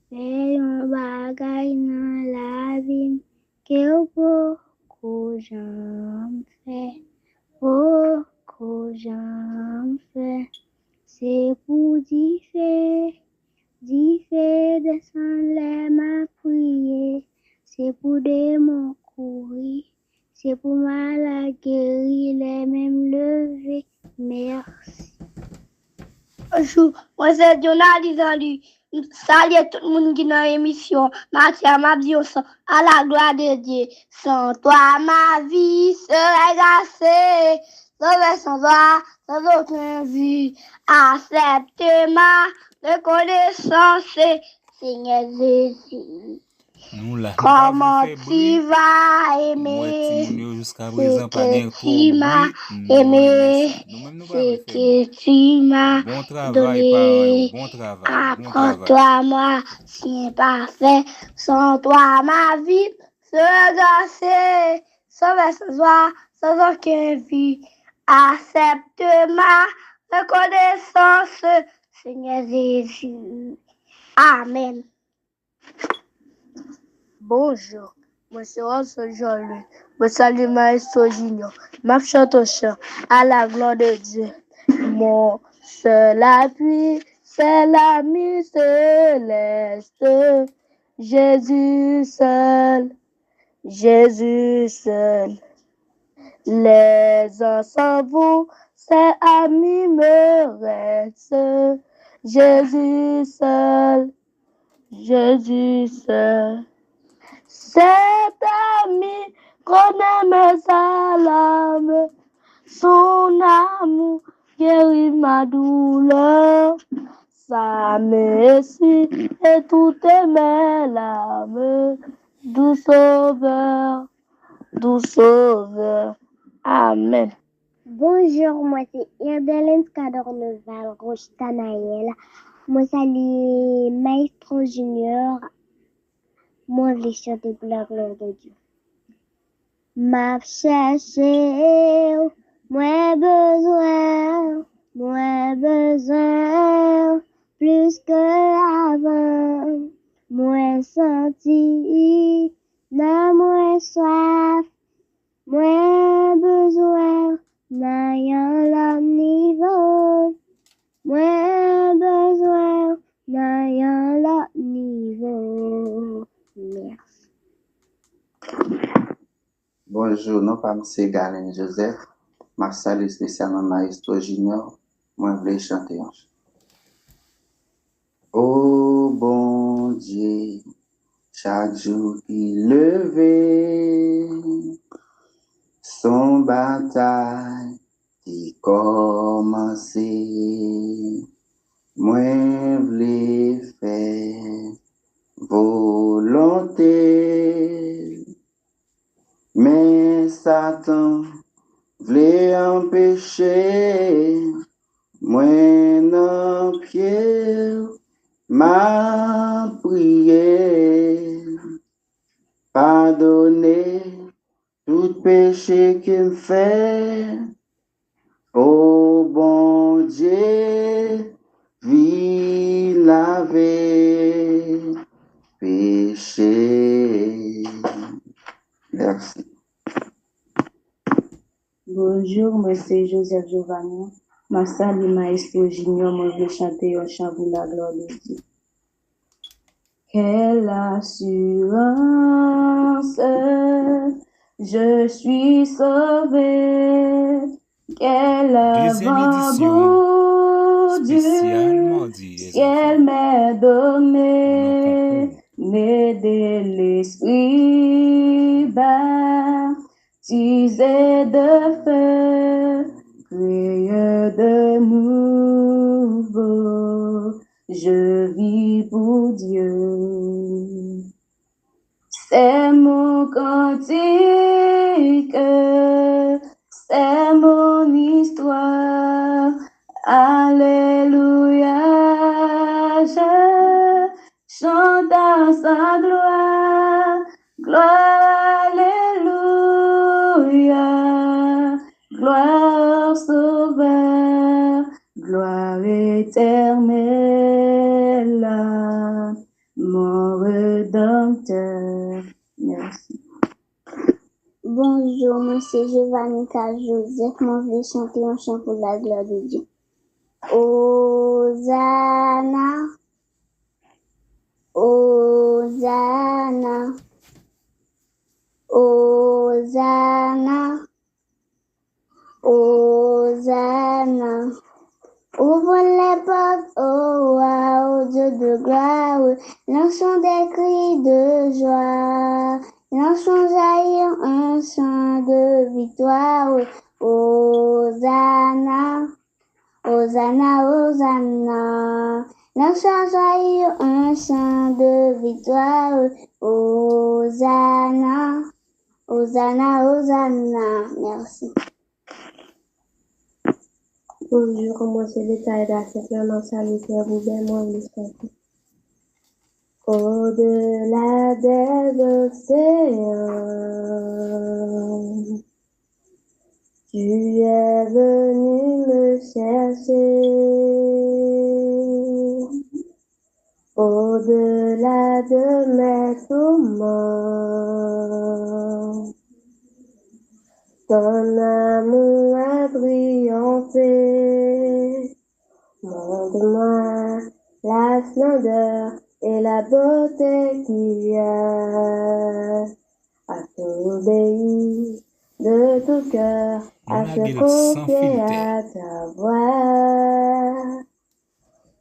fais un bagay dans la vie, que beaucoup j'en fais, beaucoup j'en fais. C'est pour differ descendre les mains prier, c'est pour des mots courir, c'est pour malade guérir, les mêmes lever. Merci. Bonjour, moi c'est Jonathan Zandu. Salut tout le monde qui est dans l'émission. Mathieu Mabdiosa, à la gloire de Dieu. Sans toi, ma vie serait gâchée. Sans toi, sans aucun but. Accepte ma reconnaissance, Seigneur Jésus. Comment tu vas aimer ce que tu m'as aimé, ce que tu m'as donné. Apprends-toi, moi, si parfait. Sans toi, ma vie serait gâchée. Sans joie, sans aucun but. Accepte ma reconnaissance, Seigneur Jésus. Amen. Bonjour, moi c'est Rose Jean-Louis. Moi salue maestro Junior. Ma chante au chant à la gloire de Dieu. Mon seul appui, c'est l'ami céleste. Jésus seul, Jésus seul. Les uns sans vous, ses amis me restent. Jésus seul, Jésus seul. Cet ami connaît mes alarmes, son amour guérit ma douleur, sa merci et toutes mes mon sauveur. Amen. Bonjour, moi c'est Irdelène Cadorneval Roche-Tanaël. Moi c'est Maestro Junior. Moi je vais chanter pour la gloire de Dieu. M'a cherché, moi besoin, plus que avant. Moi senti, non moi soif, moi besoin, n'ayant l'autre niveau. Moi besoin, n'ayant l'autre niveau. Merci. Bonjour, non pas M. Galen Joseph. Ma salut spécialement Maestro Junior. Moi, je voulais chanter un chant. Oh bon Dieu, chaque jour il levait son bataille qui commençait. Moi, voulais faire volonté. Mais Satan voulait empêcher, moi non Pierre m'a prié, pardonner tout péché qu'il me fait. Oh bon Dieu, vie laver péché. Merci. Bonjour, moi c'est Joseph Giovanni. Ma salut Maestro Junior, moi je vais chanter un chant pour la gloire de Dieu. Quelle assurance, je suis sauvé. Quel avant Dieu, ciel m'est donné, né de l'esprit baptisé de feu, créé de nouveau, je vis pour Dieu. C'est mon cantique, c'est mon histoire. Alléluia, je chante à sa gloire. Gloire, alléluia. Gloire sauveur, gloire éternelle à mon Rédempteur. Merci. Bonjour, moi c'est Giovanni Joseph. Moi je vais chanter un chant pour la gloire de Dieu. Hosanna, Hosanna, Hosanna, Hosanna. Ouvre les portes, oh roi, ô Dieu de gloire, lançons des cris de joie, lançons jaillir un chant de victoire. Hosanna, Hosanna, Hosanna, lançons jaillir un chant de victoire. Hosanna, Hosanna, Hosanna. Merci. Bonjour, moi c'est Letaïda, c'est vraiment salutaire, vous bien, moi, l'esprit. Au-delà des océans, tu es venu me chercher. Au-delà de mes tourments, ton amour a triomphé. Montre-moi la splendeur et la beauté qu'il y a. À t'obéir de tout cœur, à se confier à ta voix.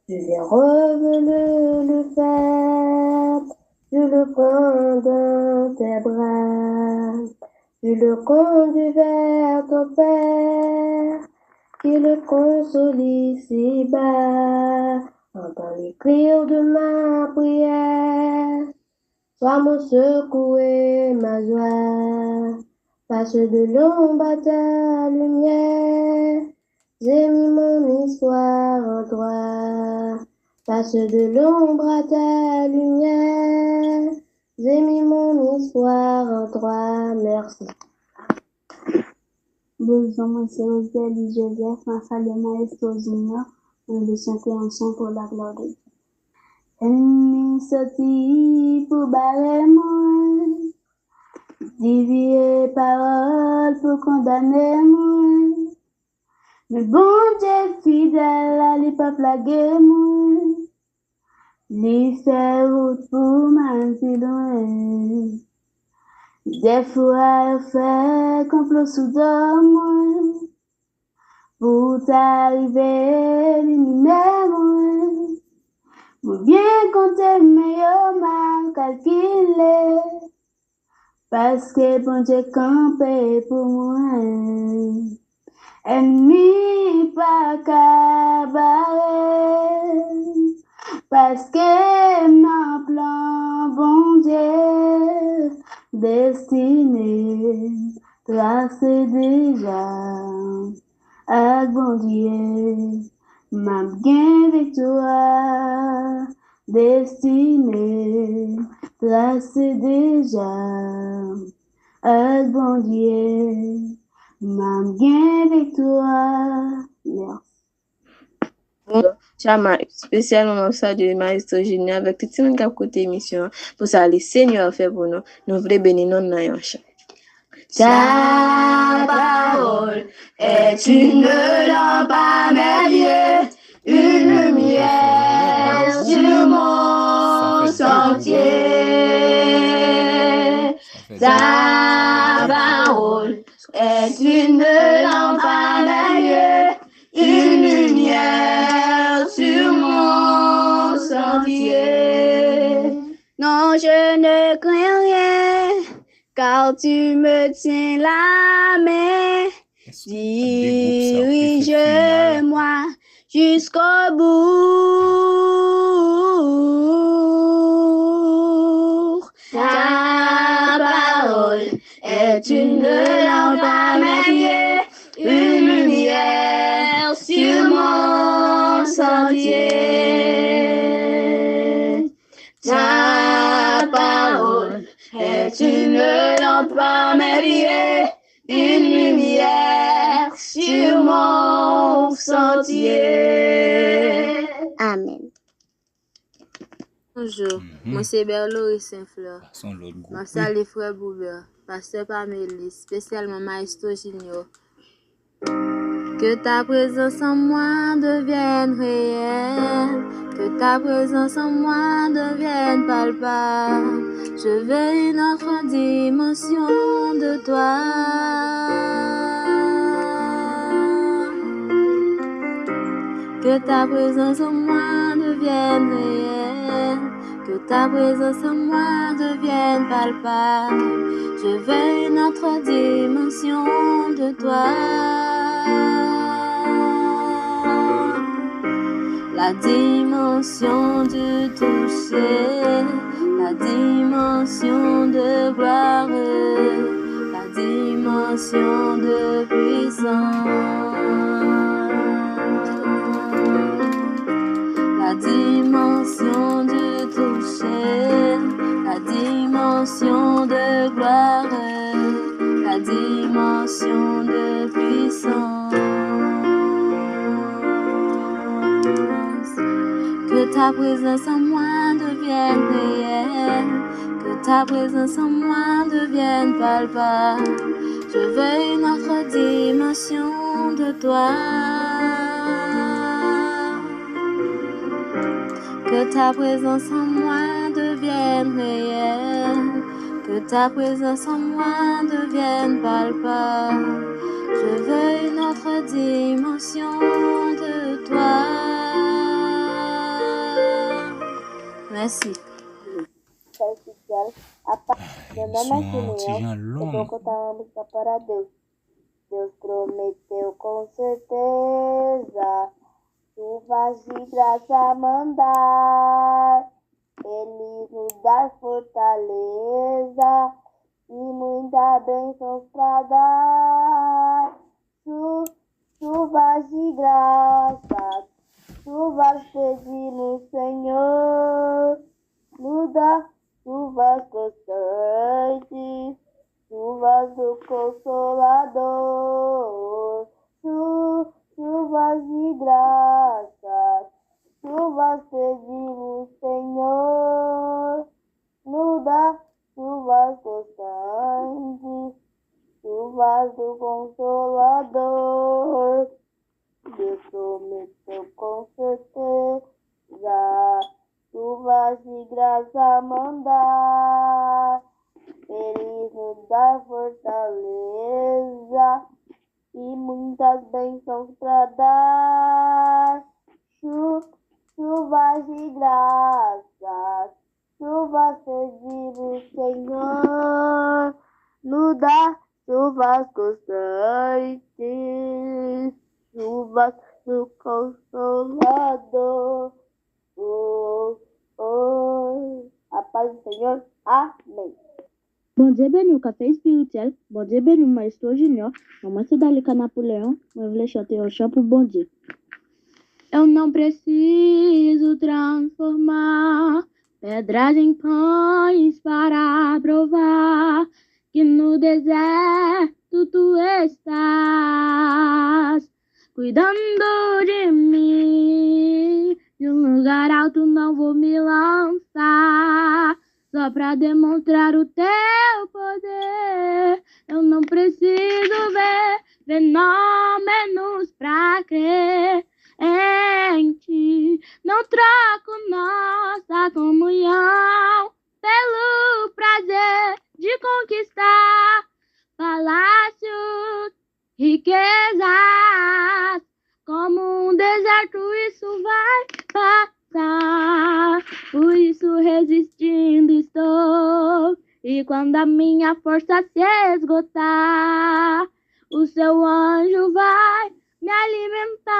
Tu es revenu le faire, tu le prends dans tes bras. Tu le conduis vers ton Père, qui le console ici-bas. Entends les cris de ma prière, sois mon secours et ma joie. Passe de l'ombre à ta lumière, j'ai mis mon histoire en toi. Passe de l'ombre à ta lumière, j'ai mis mon histoire en toi. Merci. Bonjour, moi c'est Rosalie Joseph, ma famille Maestro Junior, on veut chanter ensemble pour la gloire de Dieu. Ennemi sorti pour barrer moi, dévier parole pour condamner moi. Mais bon Dieu fidèle, à lui pas plaguer moi, lui fait route pour m'en loin. Des fois, fait complot sous moi, pour t'arriver, éliminer moi. Vous bien compter, mais yo mal calculé, parce que bon Dieu campé pour moi. Ennemi pas cabaret, parce que mon plan, bon Dieu, destiné, tracé déjà, à bon Dieu, m'a bien victoire, destiné, tracé déjà, à bon Dieu, m'a bien victoire. Merci. Chama, spécialement ça de Maestro Junior avec tout le monde qui a côté émission pour ça les Seigneur fait pour nous nous voulons bénir non dans un chant. Ta parole est une lampe à mes pieds, une lumière sur mon sentier. Ta parole est une lampe à mes pieds, une lumière sur mon sentier. Non, je ne crains rien, car tu me tiens la main. Dirige-moi jusqu'au bout. Ta parole est une lampe à mes pieds, une lumière sur mon sentier. Ta parole est une lampe à mes pieds, une lumière sur mon sentier. Amen. Bonjour, moi c'est Berlo Saint-Fleur. Moi salue frère Boubert, pasteur Pamélie, spécialement Maestro Junior. Que ta présence en moi devienne réelle, que ta présence en moi devienne palpable. Je veux une autre dimension de toi. Que ta présence en moi devienne réelle, que ta présence en moi devienne palpable. Je veux une autre dimension de toi. La dimension du toucher, la dimension de gloire, la dimension de puissance, la dimension du toucher, la dimension de gloire, la dimension de puissance. Que ta présence en moi devienne réelle, que ta présence en moi devienne palpable. Je veux une autre dimension de toi. Que ta présence en moi devienne réelle, que ta présence en moi devienne palpable. Je veux une autre dimension de toi. Merci. Deus prometeu com certeza, chuvas de graça mandar, Ele nos dá fortaleza e muita bênção pra dar. Chuvas de graças, chuvas pedimos, Senhor, nos dá chuvas constantes, chuvas do Consolador, chuvas de graças, chuvas pedimos, Senhor, nos dá chuvas constantes, chuvas do Consolador. Deus prometeu com certeza chuvas de graça mandar. Ele nos dá fortaleza e muitas bênçãos pra dar. Chuvas de graças, chuvas pedimos, Senhor, nos dá chuvas constantes, chuvas do Consolador. A paz do Senhor. Amém. Bon Dieu béni au café spirituel, bon Dieu béni Maestro Junior, moi c'est Dalika Napoléon, moi voulais chanter un chant pour bon Dieu. Eu não preciso transformar pedras em pães para provar que no deserto tu estás cuidando de mim. De um lugar alto não vou me lançar só pra demonstrar o teu poder. Eu não preciso ver fenômenos pra crer em ti. Não troco nossa comunhão pelo prazer de conquistar palácios, riquezas. Como um deserto isso vai passar. Por isso resistindo estou. E quando a minha força se esgotar, o seu anjo vai me alimentar.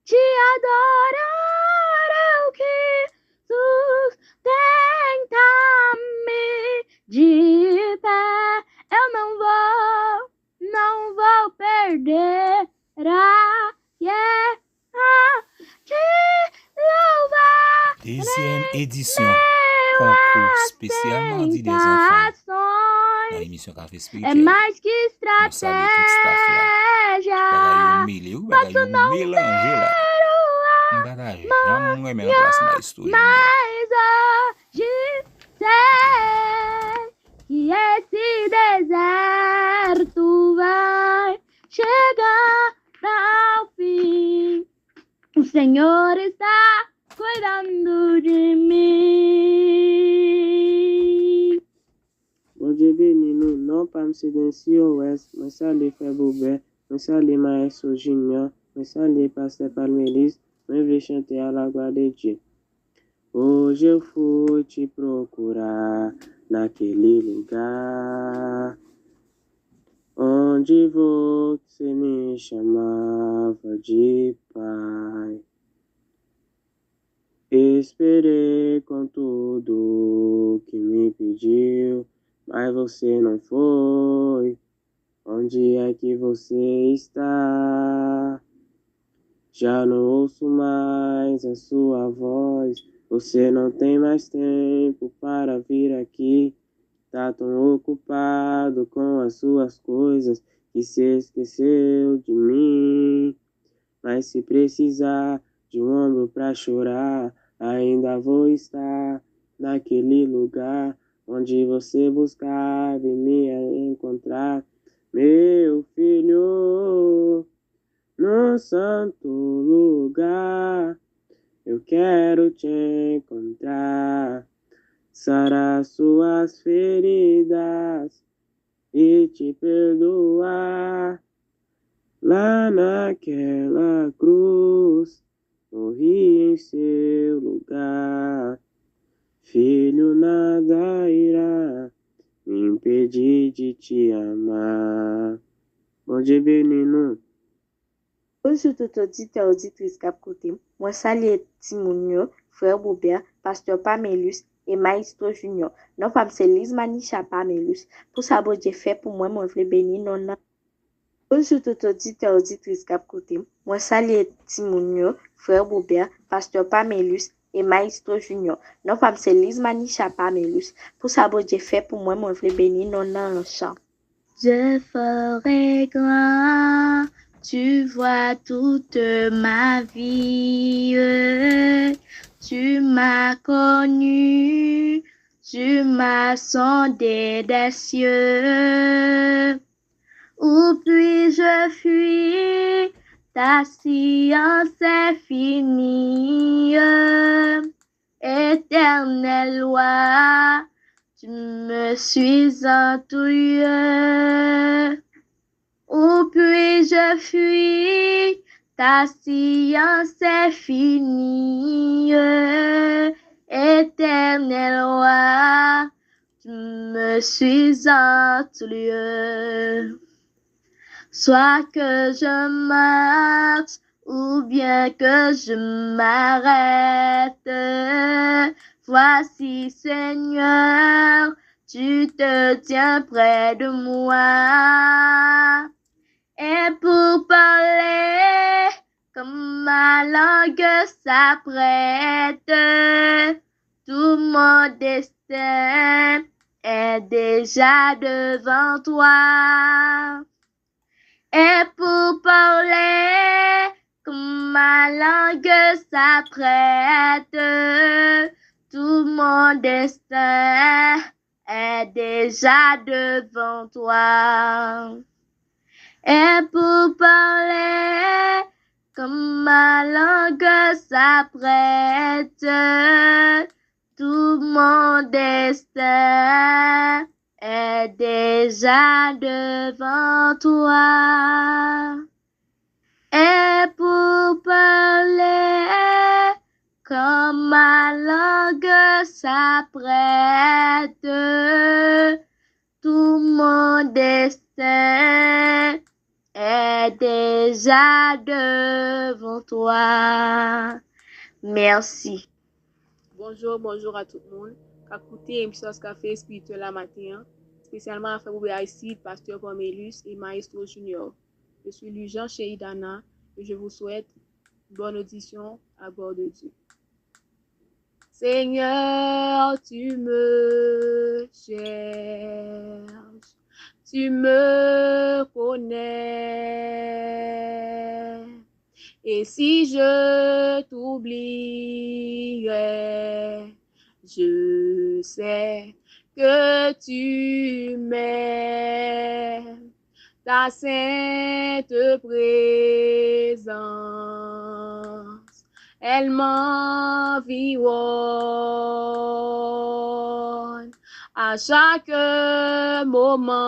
Te adorar é o que sustenta-me de pé. Eu não vou perder te louvar. Deuxième édition, concours spécial Mardi des enfants. Dans l'émission Café Spirituel. É mais que estratégia. Posso não mélanger lá. Mas hoje sei que esse deserto vai chegar ao fim. O Senhor está cuidando de mim. Bon Dieu béni nous, non pas M. Densi Ouest, moi salue Frère Boubert, moi salue Maestro Junior, moi salue Pasteur Palmélis, moi veux chanter à la gloire de Dieu. Hoje eu fui te procurar naquele lugar onde você me chamava de Pai. Esperei com tudo que me pediu, mas você não foi. Onde é que você está? Já não ouço mais a sua voz. Você não tem mais tempo para vir aqui. Tá tão ocupado com as suas coisas que se esqueceu de mim. Mas se precisar de um ombro pra chorar, ainda vou estar naquele lugar onde você buscava e me encontrar. Meu filho, no santo lugar, eu quero te encontrar, sarar suas feridas e te perdoar. Lá naquela cruz, morri em seu lugar. Filho, nada irá me impedir de te amar. Bon Dieu béni nous. Bonjour tout auditeur, auditrice cap côté. Moi salue Timonio, frère Boubert, pasteur Pamelus, et Maestro Junior. Non pas c'est Lise Manisha Pamelus. Pour ça, bon Dieu fait pour moi, moi, je veux bénir non, non. Bonjour tout auditeur, auditrice cap côté. Moi, salue Timounio, frère Boubert, pasteur Pamelus et Maestro Junior. Non pas c'est Lise Manisha Pamelus. Pour ça, bon Dieu fait pour moi, moi, je veux bénir non, non, en chant. Je ferai grand, tu vois toute ma vie. Tu m'as connu, tu m'as sondé des cieux. Où puis-je fuir? Ta science est finie. Éternelle loi, tu me suis en tout lieu. Où puis-je fuir? Ta science est finie. Éternelle loi, tu me suis en tout lieu. Soit que je marche ou bien que je m'arrête, voici Seigneur, tu te tiens près de moi. Et pour parler comme ma langue s'apprête, tout mon destin est déjà devant toi. Et pour parler comme ma langue s'apprête, tout mon destin est déjà devant toi. Et pour parler comme ma langue s'apprête, tout mon destin est déjà devant toi. Et pour parler comme ma langue s'apprête, tout mon destin est déjà devant toi. Merci. Bonjour à tout le monde. Écoutez l'émission Café Spirituel la matin, spécialement à Frère Boubé pasteur Pamelus et Maestro Junior. Je suis Lujan chez Idana et je vous souhaite bonne audition à bord de Dieu. Seigneur, tu me cherches, tu me connais. Et si je t'oublierais, je sais que tu m'aimes. Ta sainte présence, elle m'environne à chaque moment.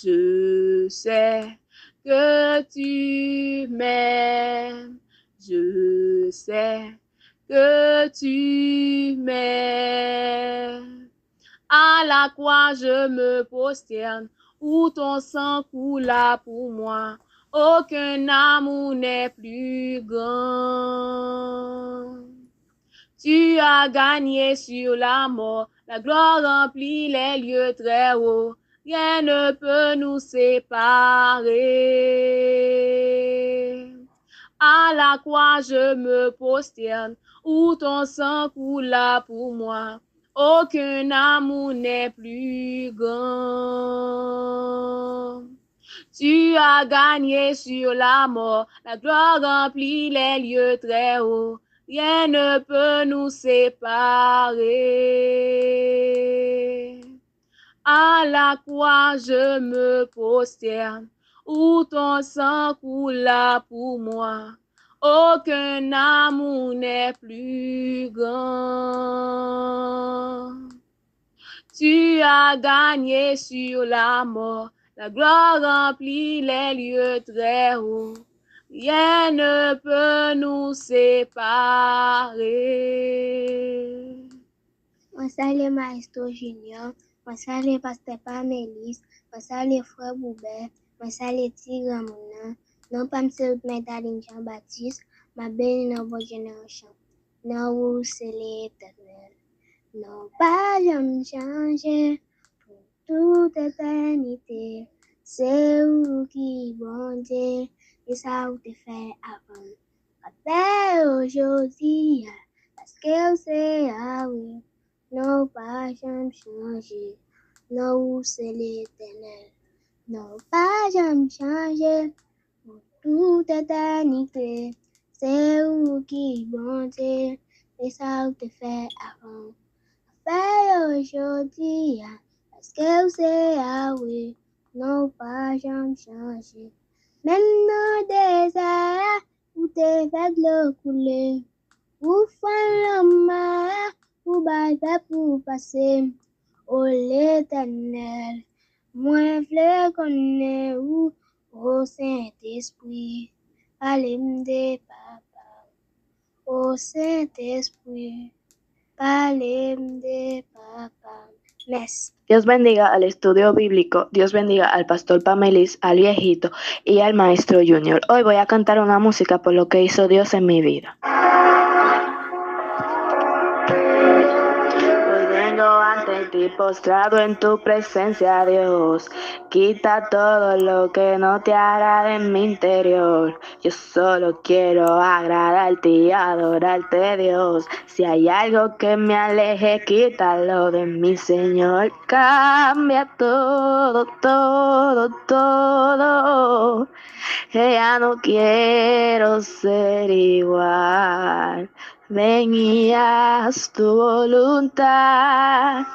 Je sais que tu m'aimes, je sais que tu m'aimes. À la croix je me prosterne, où ton sang coula pour moi. Aucun amour n'est plus grand. Tu as gagné sur la mort, la gloire remplit les lieux très hauts. Rien ne peut nous séparer. À la croix je me prosterne, où ton sang coula pour moi. Aucun amour n'est plus grand. Tu as gagné sur la mort, la gloire remplit les lieux très hauts. Rien ne peut nous séparer. À la croix je me prosterne, où ton sang coula pour moi. Aucun amour n'est plus grand. Tu as gagné sur la mort, la gloire remplit les lieux très hauts. Rien ne peut nous séparer. Moi salue Maestro Junior, moi salue Pasteur Pamelus, moi salue Frère Boubert, moi salue Tigre Mouna, non pas M. Médaline Jean-Baptiste, ma béni dans votre génération. non où c'est l'Éternel. Non, pas jamais changer pour toute éternité. C'est où qui bon Dieu, et ça où te fait avant. Après aujourd'hui, parce que c'est ah oui, non, pas jamais changer. Non, où c'est l'Éternel. Non, pas jamais changer pour toute éternité. C'est où qui bon Dieu, et ça où te fait avant. Après aujourd'hui, parce que c'est ah oui, non, pas jamais changer. Maintenant, désert, où t'es fait de l'eau couler, où font le mar, où baille pour passer, au l'Éternel. Moi, v'lais connaître où, au Saint-Esprit, parlez-moi de papa, au Saint-Esprit, parlez-moi de papa. Merci. Dios bendiga al estudio bíblico, Dios bendiga al pastor Pamelis, al viejito y al maestro Junior. Hoy voy a cantar una música por lo que hizo Dios en mi vida. Hoy vengo ante ti postrado en tu presencia, Dios. Quita todo lo que no te agrade en mi interior. Yo solo quiero agradarte y adorarte, Dios. Si hay algo que me aleje, quítalo de mi Señor. Cambia todo, todo, todo. Que ya no quiero ser igual. Ven y haz tu voluntad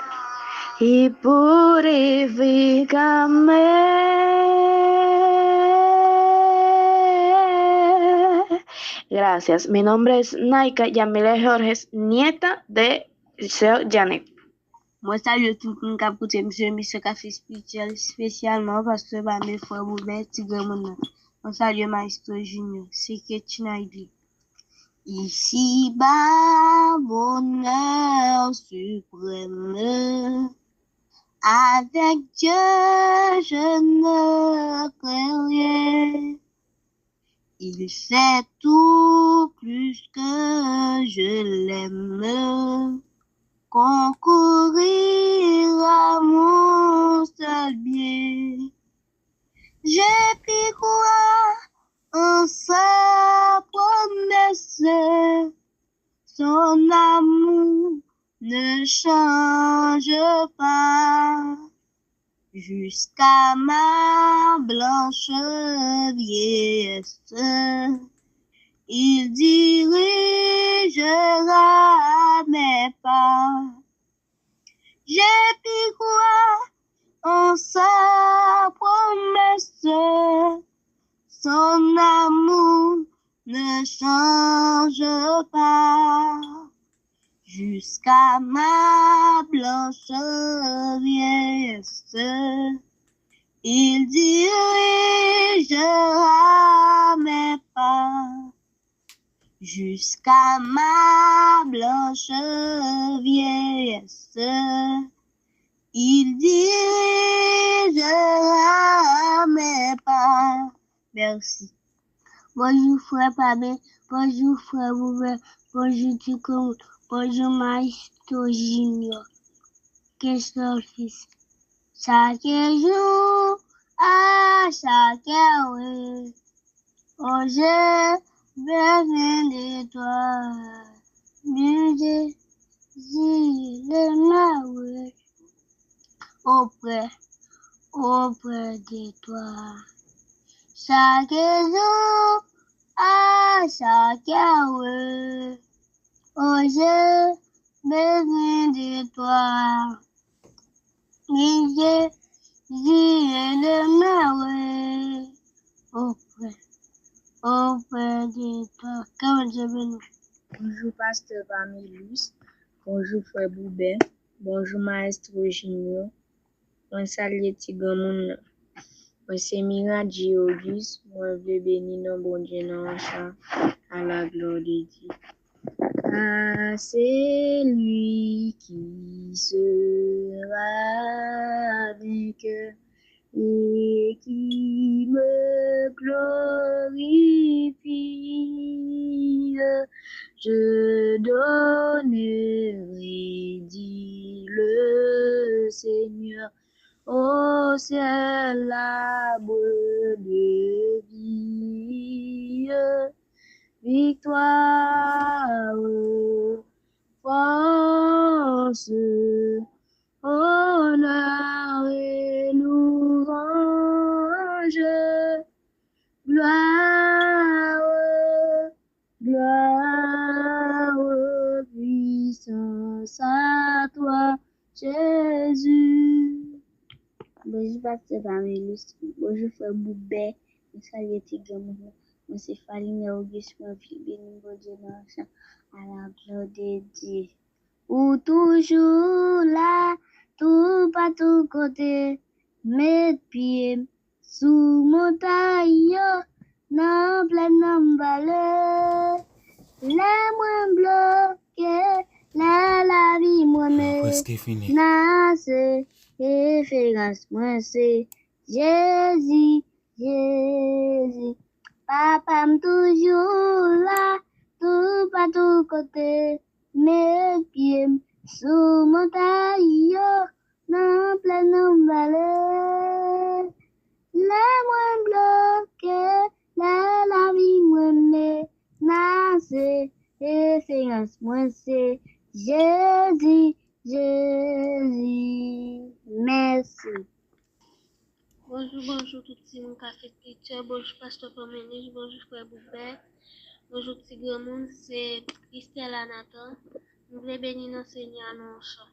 y purifícame. Gracias. Mi nombre es Naika Yamile Jorges, nieta de Seo Janet. Moi, salue tout le monde qui a écouté Monsieur Café Spirituel, spécialement parce que mes frères Boubet, Tigre Mouna. Moi, salue Maestro Junior, c'est que tu n'as dit. Ici-bas, bonheur suprême, avec Dieu, je ne crains rien. Il fait tout plus que je l'aime. Concourir à mon seul bien. J'ai pris croire en sa promesse, son amour ne change pas, jusqu'à ma blanche vieillesse. Il dirigera mes pas. J'ai pu croire en sa promesse. Son amour ne change pas. Jusqu'à ma blanche vieillesse. Il dirigera mes pas. Jusqu'à ma blanche vieillesse, il dirigera mes pas. Merci. Bonjour frère Pabé, bonjour frère Boubert, bonjour Tucon, bonjour Maestro Junior. Qu'est-ce que fils? Chaque jour, à chaque heure, oh je besoin de toi, du désir de ma vie, auprès de toi. Chaque jour, à chaque heure, oh j'ai besoin de toi, du désir de ma vie, auprès de toi. Comme je veux. Bonjour Pasteur Pamelus, bonjour Frère Boubet, bonjour Maestro Junior, moi salue Tigre Mouna, moi c'est Miradji Auguste, moi veux bénir nos bon Dieu dans le chant à la gloire de Dieu. Ah, c'est lui qui sera vainqueur et qui me glorifie. je donnerai, dit le Seigneur, au ciel l'arbre de vie, victoire, force, honneur et louange, gloire, gloire, puissance à toi, Jésus. Bonjour, pasteur Pamélus. Bonjour, frère Boubet. Je salue Tigre. Je suis Faline Auguste. Je suis béni, bon Dieu, dans le champ, à la gloire de Dieu. Ou toujours là, tout pas tout côté, mes pieds sous montagne, dans pleine vallée, les moins bloqués, la vie moi-même, nasse, référence moi c'est Jésus, Jésus, papa m'm toujours là, tout pas tout côté, mes pieds sous montagne, dans pleine vallée, les moins bloqués, la vie moi-même, nasse, référence moi c'est Jésus, Jésus, merci. Bonjour tout le monde café spirituel, bonjour pasteur Pamélus, bonjour frère Boubert, bonjour petit grand monde, c'est Christelle Anatole. Nous voulons bénir notre Seigneur à nos chants.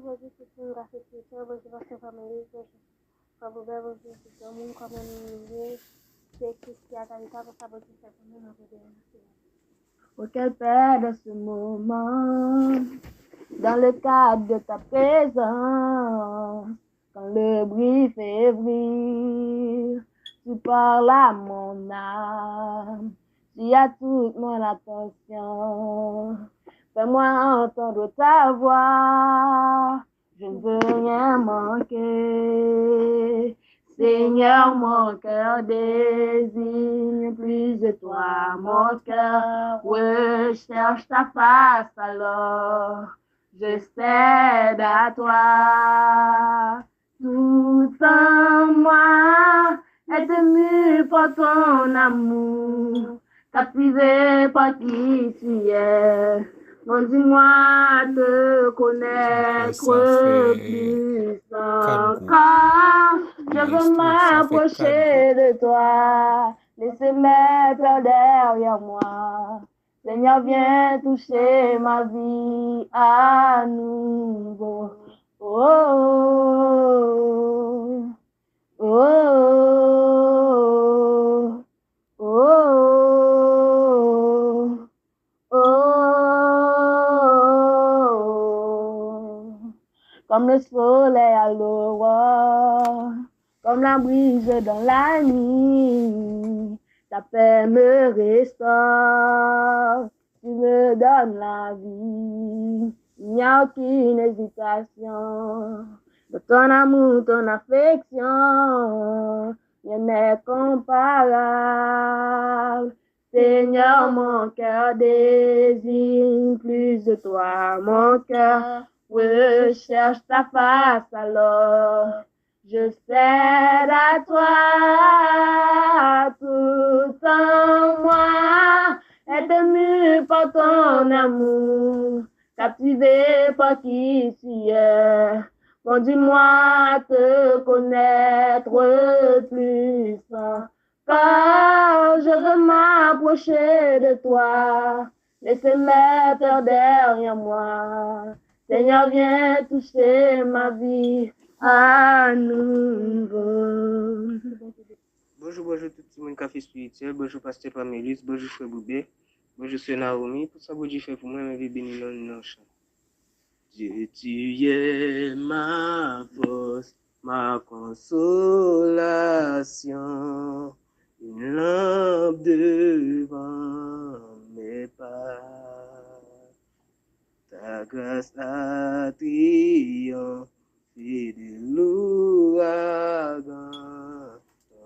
Bonjour tout le monde café spirituel, bonjour pasteur Pamélus, bonjour frère Boubert, bonjour tout le monde, comme on c'est Christian Anita pour savoir qui c'est pour nous dans le Auquel Père de ce moment, dans le cadre de ta présence, quand le bruit fait vivre, tu parles à mon âme, tu as toute mon attention. Fais-moi entendre ta voix, je ne veux rien manquer. Seigneur, mon cœur désigne plus de toi, mon cœur recherche ta face, alors je cède à toi. Tout en moi est ému par ton amour, captivé par qui tu es. Conduis-moi à te connaître plus encore. Je veux m'approcher de toi. Laissez mes peurs derrière moi. Seigneur, viens toucher ma vie à nouveau. Oh, oh, oh, oh, oh, oh. Comme le soleil à l'aurore, comme la brise dans la nuit, ta paix me restaure, tu me donnes la vie, il n'y a aucune hésitation, de ton amour, ton affection, rien n'est comparable. Seigneur, mon cœur désire plus de toi, mon cœur recherche ta face alors. Je cède à toi, tout en moi est ému par ton amour, captivé par qui tu es. Conduis-moi à te connaître plus car je veux m'approcher de toi, laisser mes peurs derrière moi. Seigneur, viens toucher ma vie à nouveau. Bonjour, bonjour tout le monde café spirituel. Bonjour, pasteur Pamélis. Bonjour, frère Boubé. Bonjour, sœur Naomi. Pour ça, Dieu fait pour moi, mais béni dans le chant. Dieu, tu es ma force, ma consolation, une lampe devant mes pas. Ta grâce a triomphé de l'ouragan,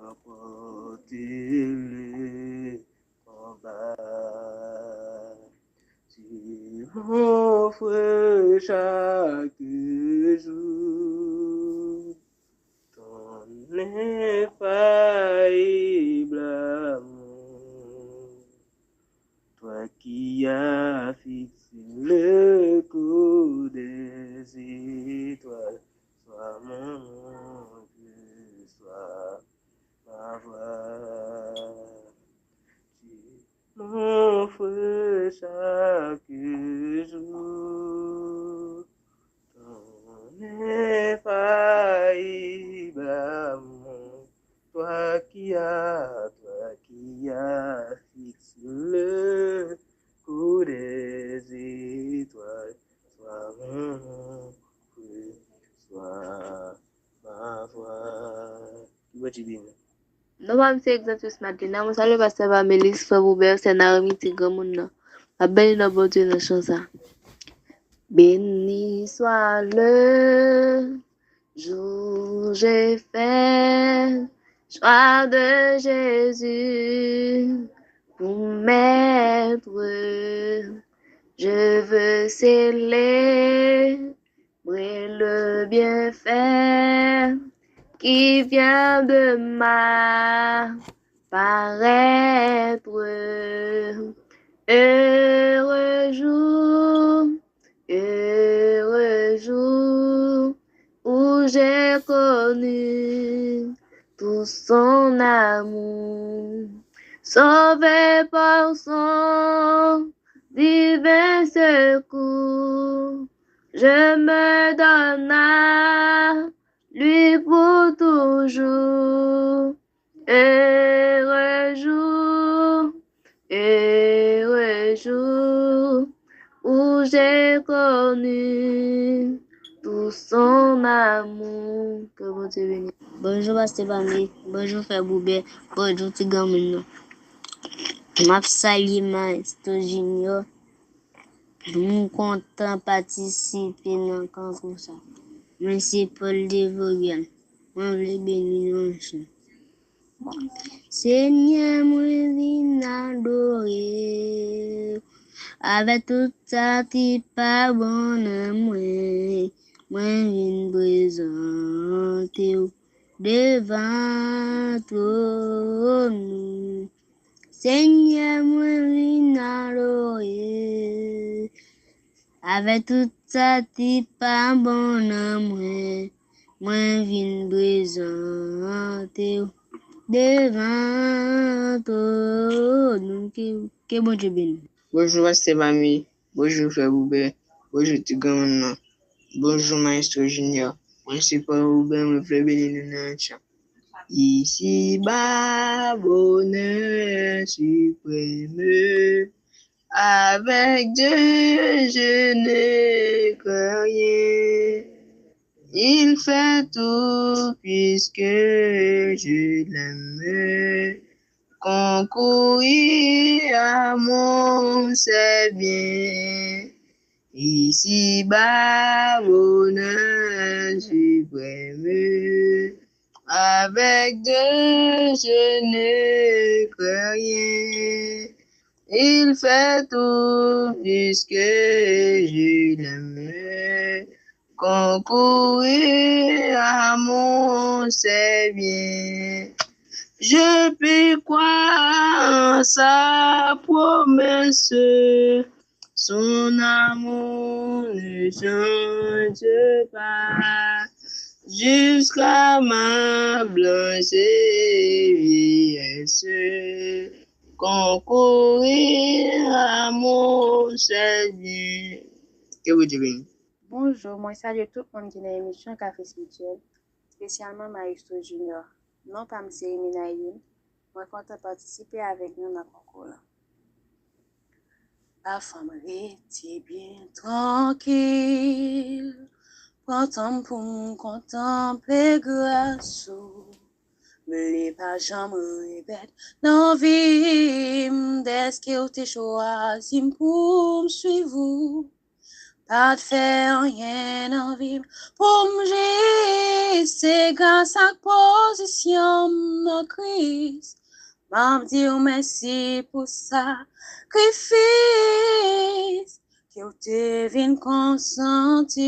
emporté le combat. Tu m'offres chaque jour ton infaillible amour. Toi qui as fixé le cours des étoiles, sois mon Dieu, sois ma voix. Tu m'offres chaque jour ton infaillible amour. Toi qui as fixé le cours des étoiles, sois mon Dieu, sois ma voix. Qui va te bénir? Non, pas c'est exactement ce matin. Moi, salut, pasteur Pamélis, frère Boubert, c'est Naomi, petit grand monde. La belle dans bon Dieu dans chanson. Béni soit le jour j'ai fait, choix de Jésus pour m'être. Je veux célébrer le bienfait qui vient de m'apparaître. Heureux jour où j'ai connu tout son amour, sauvé par son divin secours. Je me donne à lui pour toujours. Heureux jour où j'ai connu tout son amour. Que bon Dieu bénisse. Bonjour, pasteur Pamélis. Bonjour, frère Boubert. Bonjour, petit grand monde. M'a salué Maestro Junior. Nous content participer dans le camp comme ça. Merci Paul de Vogel. Moi, je veux bénir mon chien. Seigneur, moi, viens adorer. Avec tout ça qui pas bon à moi, viens présenter devant toi. Seigneur, moi, viens adorer. Avec tout ça, t'es pas bon amour. Moi, viens présenter devant toi. Donc, que bon Dieu bénisse. Bonjour, Pasteur Pamé. Bonjour, Frère Boubert. Bonjour, Tigaman. Bonjour, Maestro Junior. Moi, c'est Frère Boubert, mon frère béni. Ici-bas, bonheur suprême. Avec Dieu, je ne crains rien. Il fait tout puisque je l'aime. Concourir à mon c'est bien. Ici-bas, bonheur suprême. Avec Dieu, je ne crains rien. Il fait tout puisque je l'aime. Concourir à mon c'est bien. Je peux croire en sa promesse. Son amour ne change pas. Jusqu'à ma blanche vieillesse. Concourir à mon Seigneur. Que vous dites? Bonjour, moi salue tout le monde qui est dans l'émission Café Spirituel, spécialement Maestro Junior. Non pas M. Minaïn, moi content participer avec nous dans le concours. La femme était bien tranquille, prends temps pour me contempler grâce. Me les pas jamais bête dans vie, d'est-ce que t'es choisi pour me suivre. Pas de faire rien en vie pour me c'est grâce à la position de Christ. M'a dire merci pour sacrifice que tu viens consentir.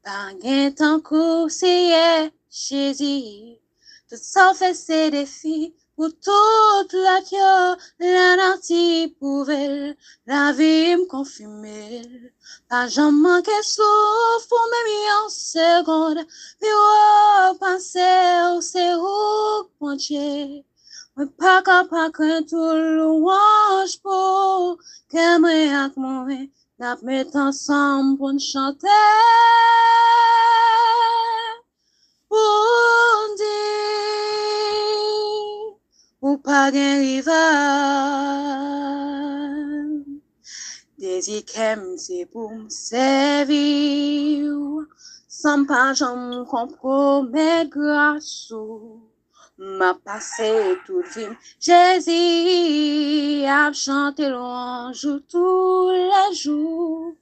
Pas gain tant conseiller Jésus, tout ça fait ses défis. Pour toute la terre, la nature pouvait la vie me confirmer. Pas jamais manqué souffle pour même en seconde. Puis penser au c'est où mon Dieu. Mais pas capable de tout louange pour que moi avec moi n'a mettre ensemble pour chanter. Pour dire ou pas gen rival. Désir qu'aime c'est pour me servir. Sans pas j'en compromettre grâce. M'a passé toute vie. Jésus a chanté louange tous les jours.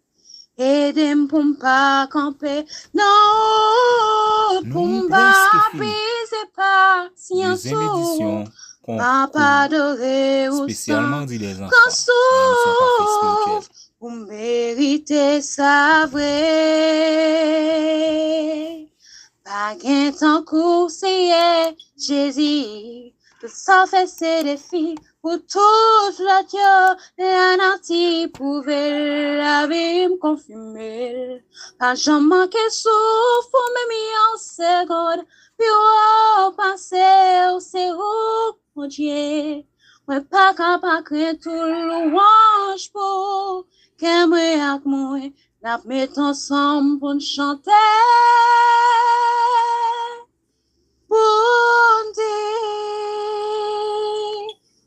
Aidez-moi pour m'pas camper. Non, pour m'pas briser patience. Deuxième édition. Papa adoré ou spécialement dit les enfants. Pour mériter sa vraie. Pas gain tant conseiller Jésus. Tout ça fait ses défis. Pour toute la terre, la nature pouvait la vie me confirmer. Pas jamais manqué souffle pour me mis en seconde. Puis penser au c'est où mon Dieu. Moi pas capable de tout louange pour que moi avec moi n'a mettre ensemble pour chanter. Pour dire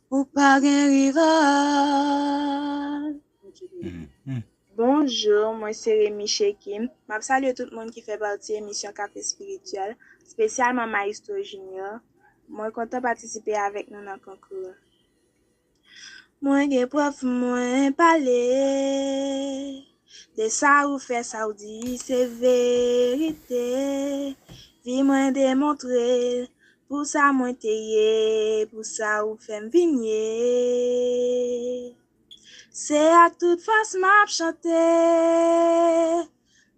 ou pas un rival. Bonjour, moi c'est Rémi Shekim. Je salue tout le monde qui fait partie de l'émission Café Spirituel, spécialement Maestro Junior. Moi content de participer avec nous dans le concours. Moi j'ai prof moi parler de ça ou fait ça ou dit c'est vérité. Vie moi démontrer pour ça moi teye pour ça ou fait vigner. C'est à toute face m'a chanter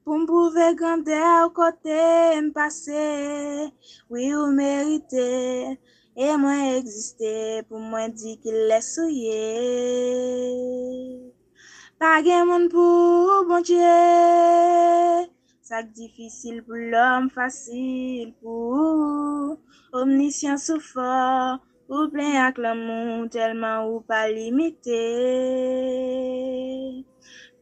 pour me prouver grandeur côté m'passer. Oui ou mérité et moi exister pour moi dire qu'il est souillé. Pas gen moun pour bon Dieu. Ça difficile pour l'homme, facile pour omniscience ou fort, ou plein avec l'amour tellement ou pas limité.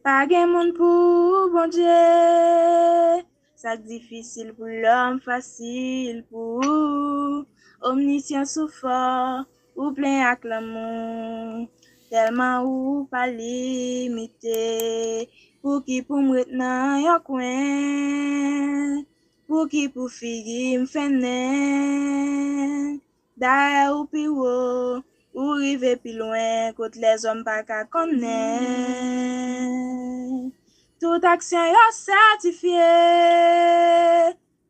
Pas gen moun pour bon Dieu. Ça difficile pour l'homme, facile pour omniscience ou fort, ou plein avec l'amour tellement ou pas limité. Pour qui pour maintenant yon coin, pour qui pour figi m'fene, d'ailleurs ou pi haut, ou rive plus loin, côté les hommes pas qu'à connaître. Toute action yon certifiée,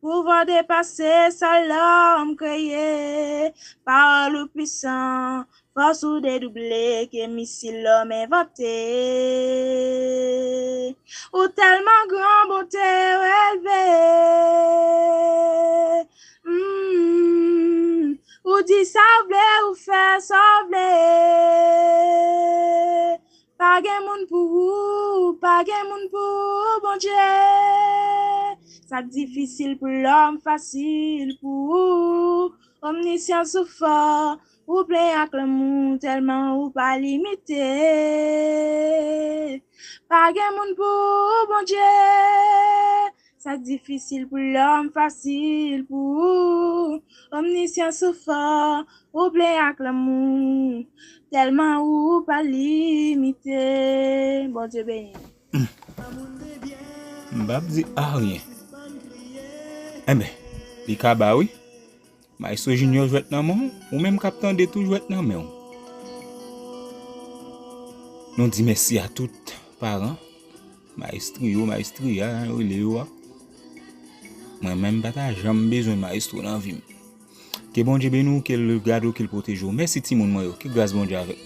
pouvoir dépasser sa l'homme créé, parole puissant, force ou dédoublée, que missile l'homme inventé, ou tellement grand bonté élevé, ou dit sablé ou fait sablé, pas gen moun pour vous, pas gen moun pour bon Dieu. Ça difficile pour l'homme, facile pour omniscience ou fort, ou plein avec l'amour tellement ou pas limité. Pas gen moun pour bon Dieu. Ça difficile pour l'homme, facile pour omniscience ou fort, ou plein avec l'amour tellement ou pas limité. Bon Dieu béni. M'bab di a rien. Eh ben, li ka ba oui. Maestro Junior jouet nan moun, ou même capitaine de tout jouet nan moun. Nous dit merci à tous parents, maestro yo, maestria, yo le yo. Moi même pas jamais besoin maestro dans vie. Que bon Dieu bénou, qu'il garde, qu'il protège. Merci ti moun moi yo, que grâce bon Dieu avec.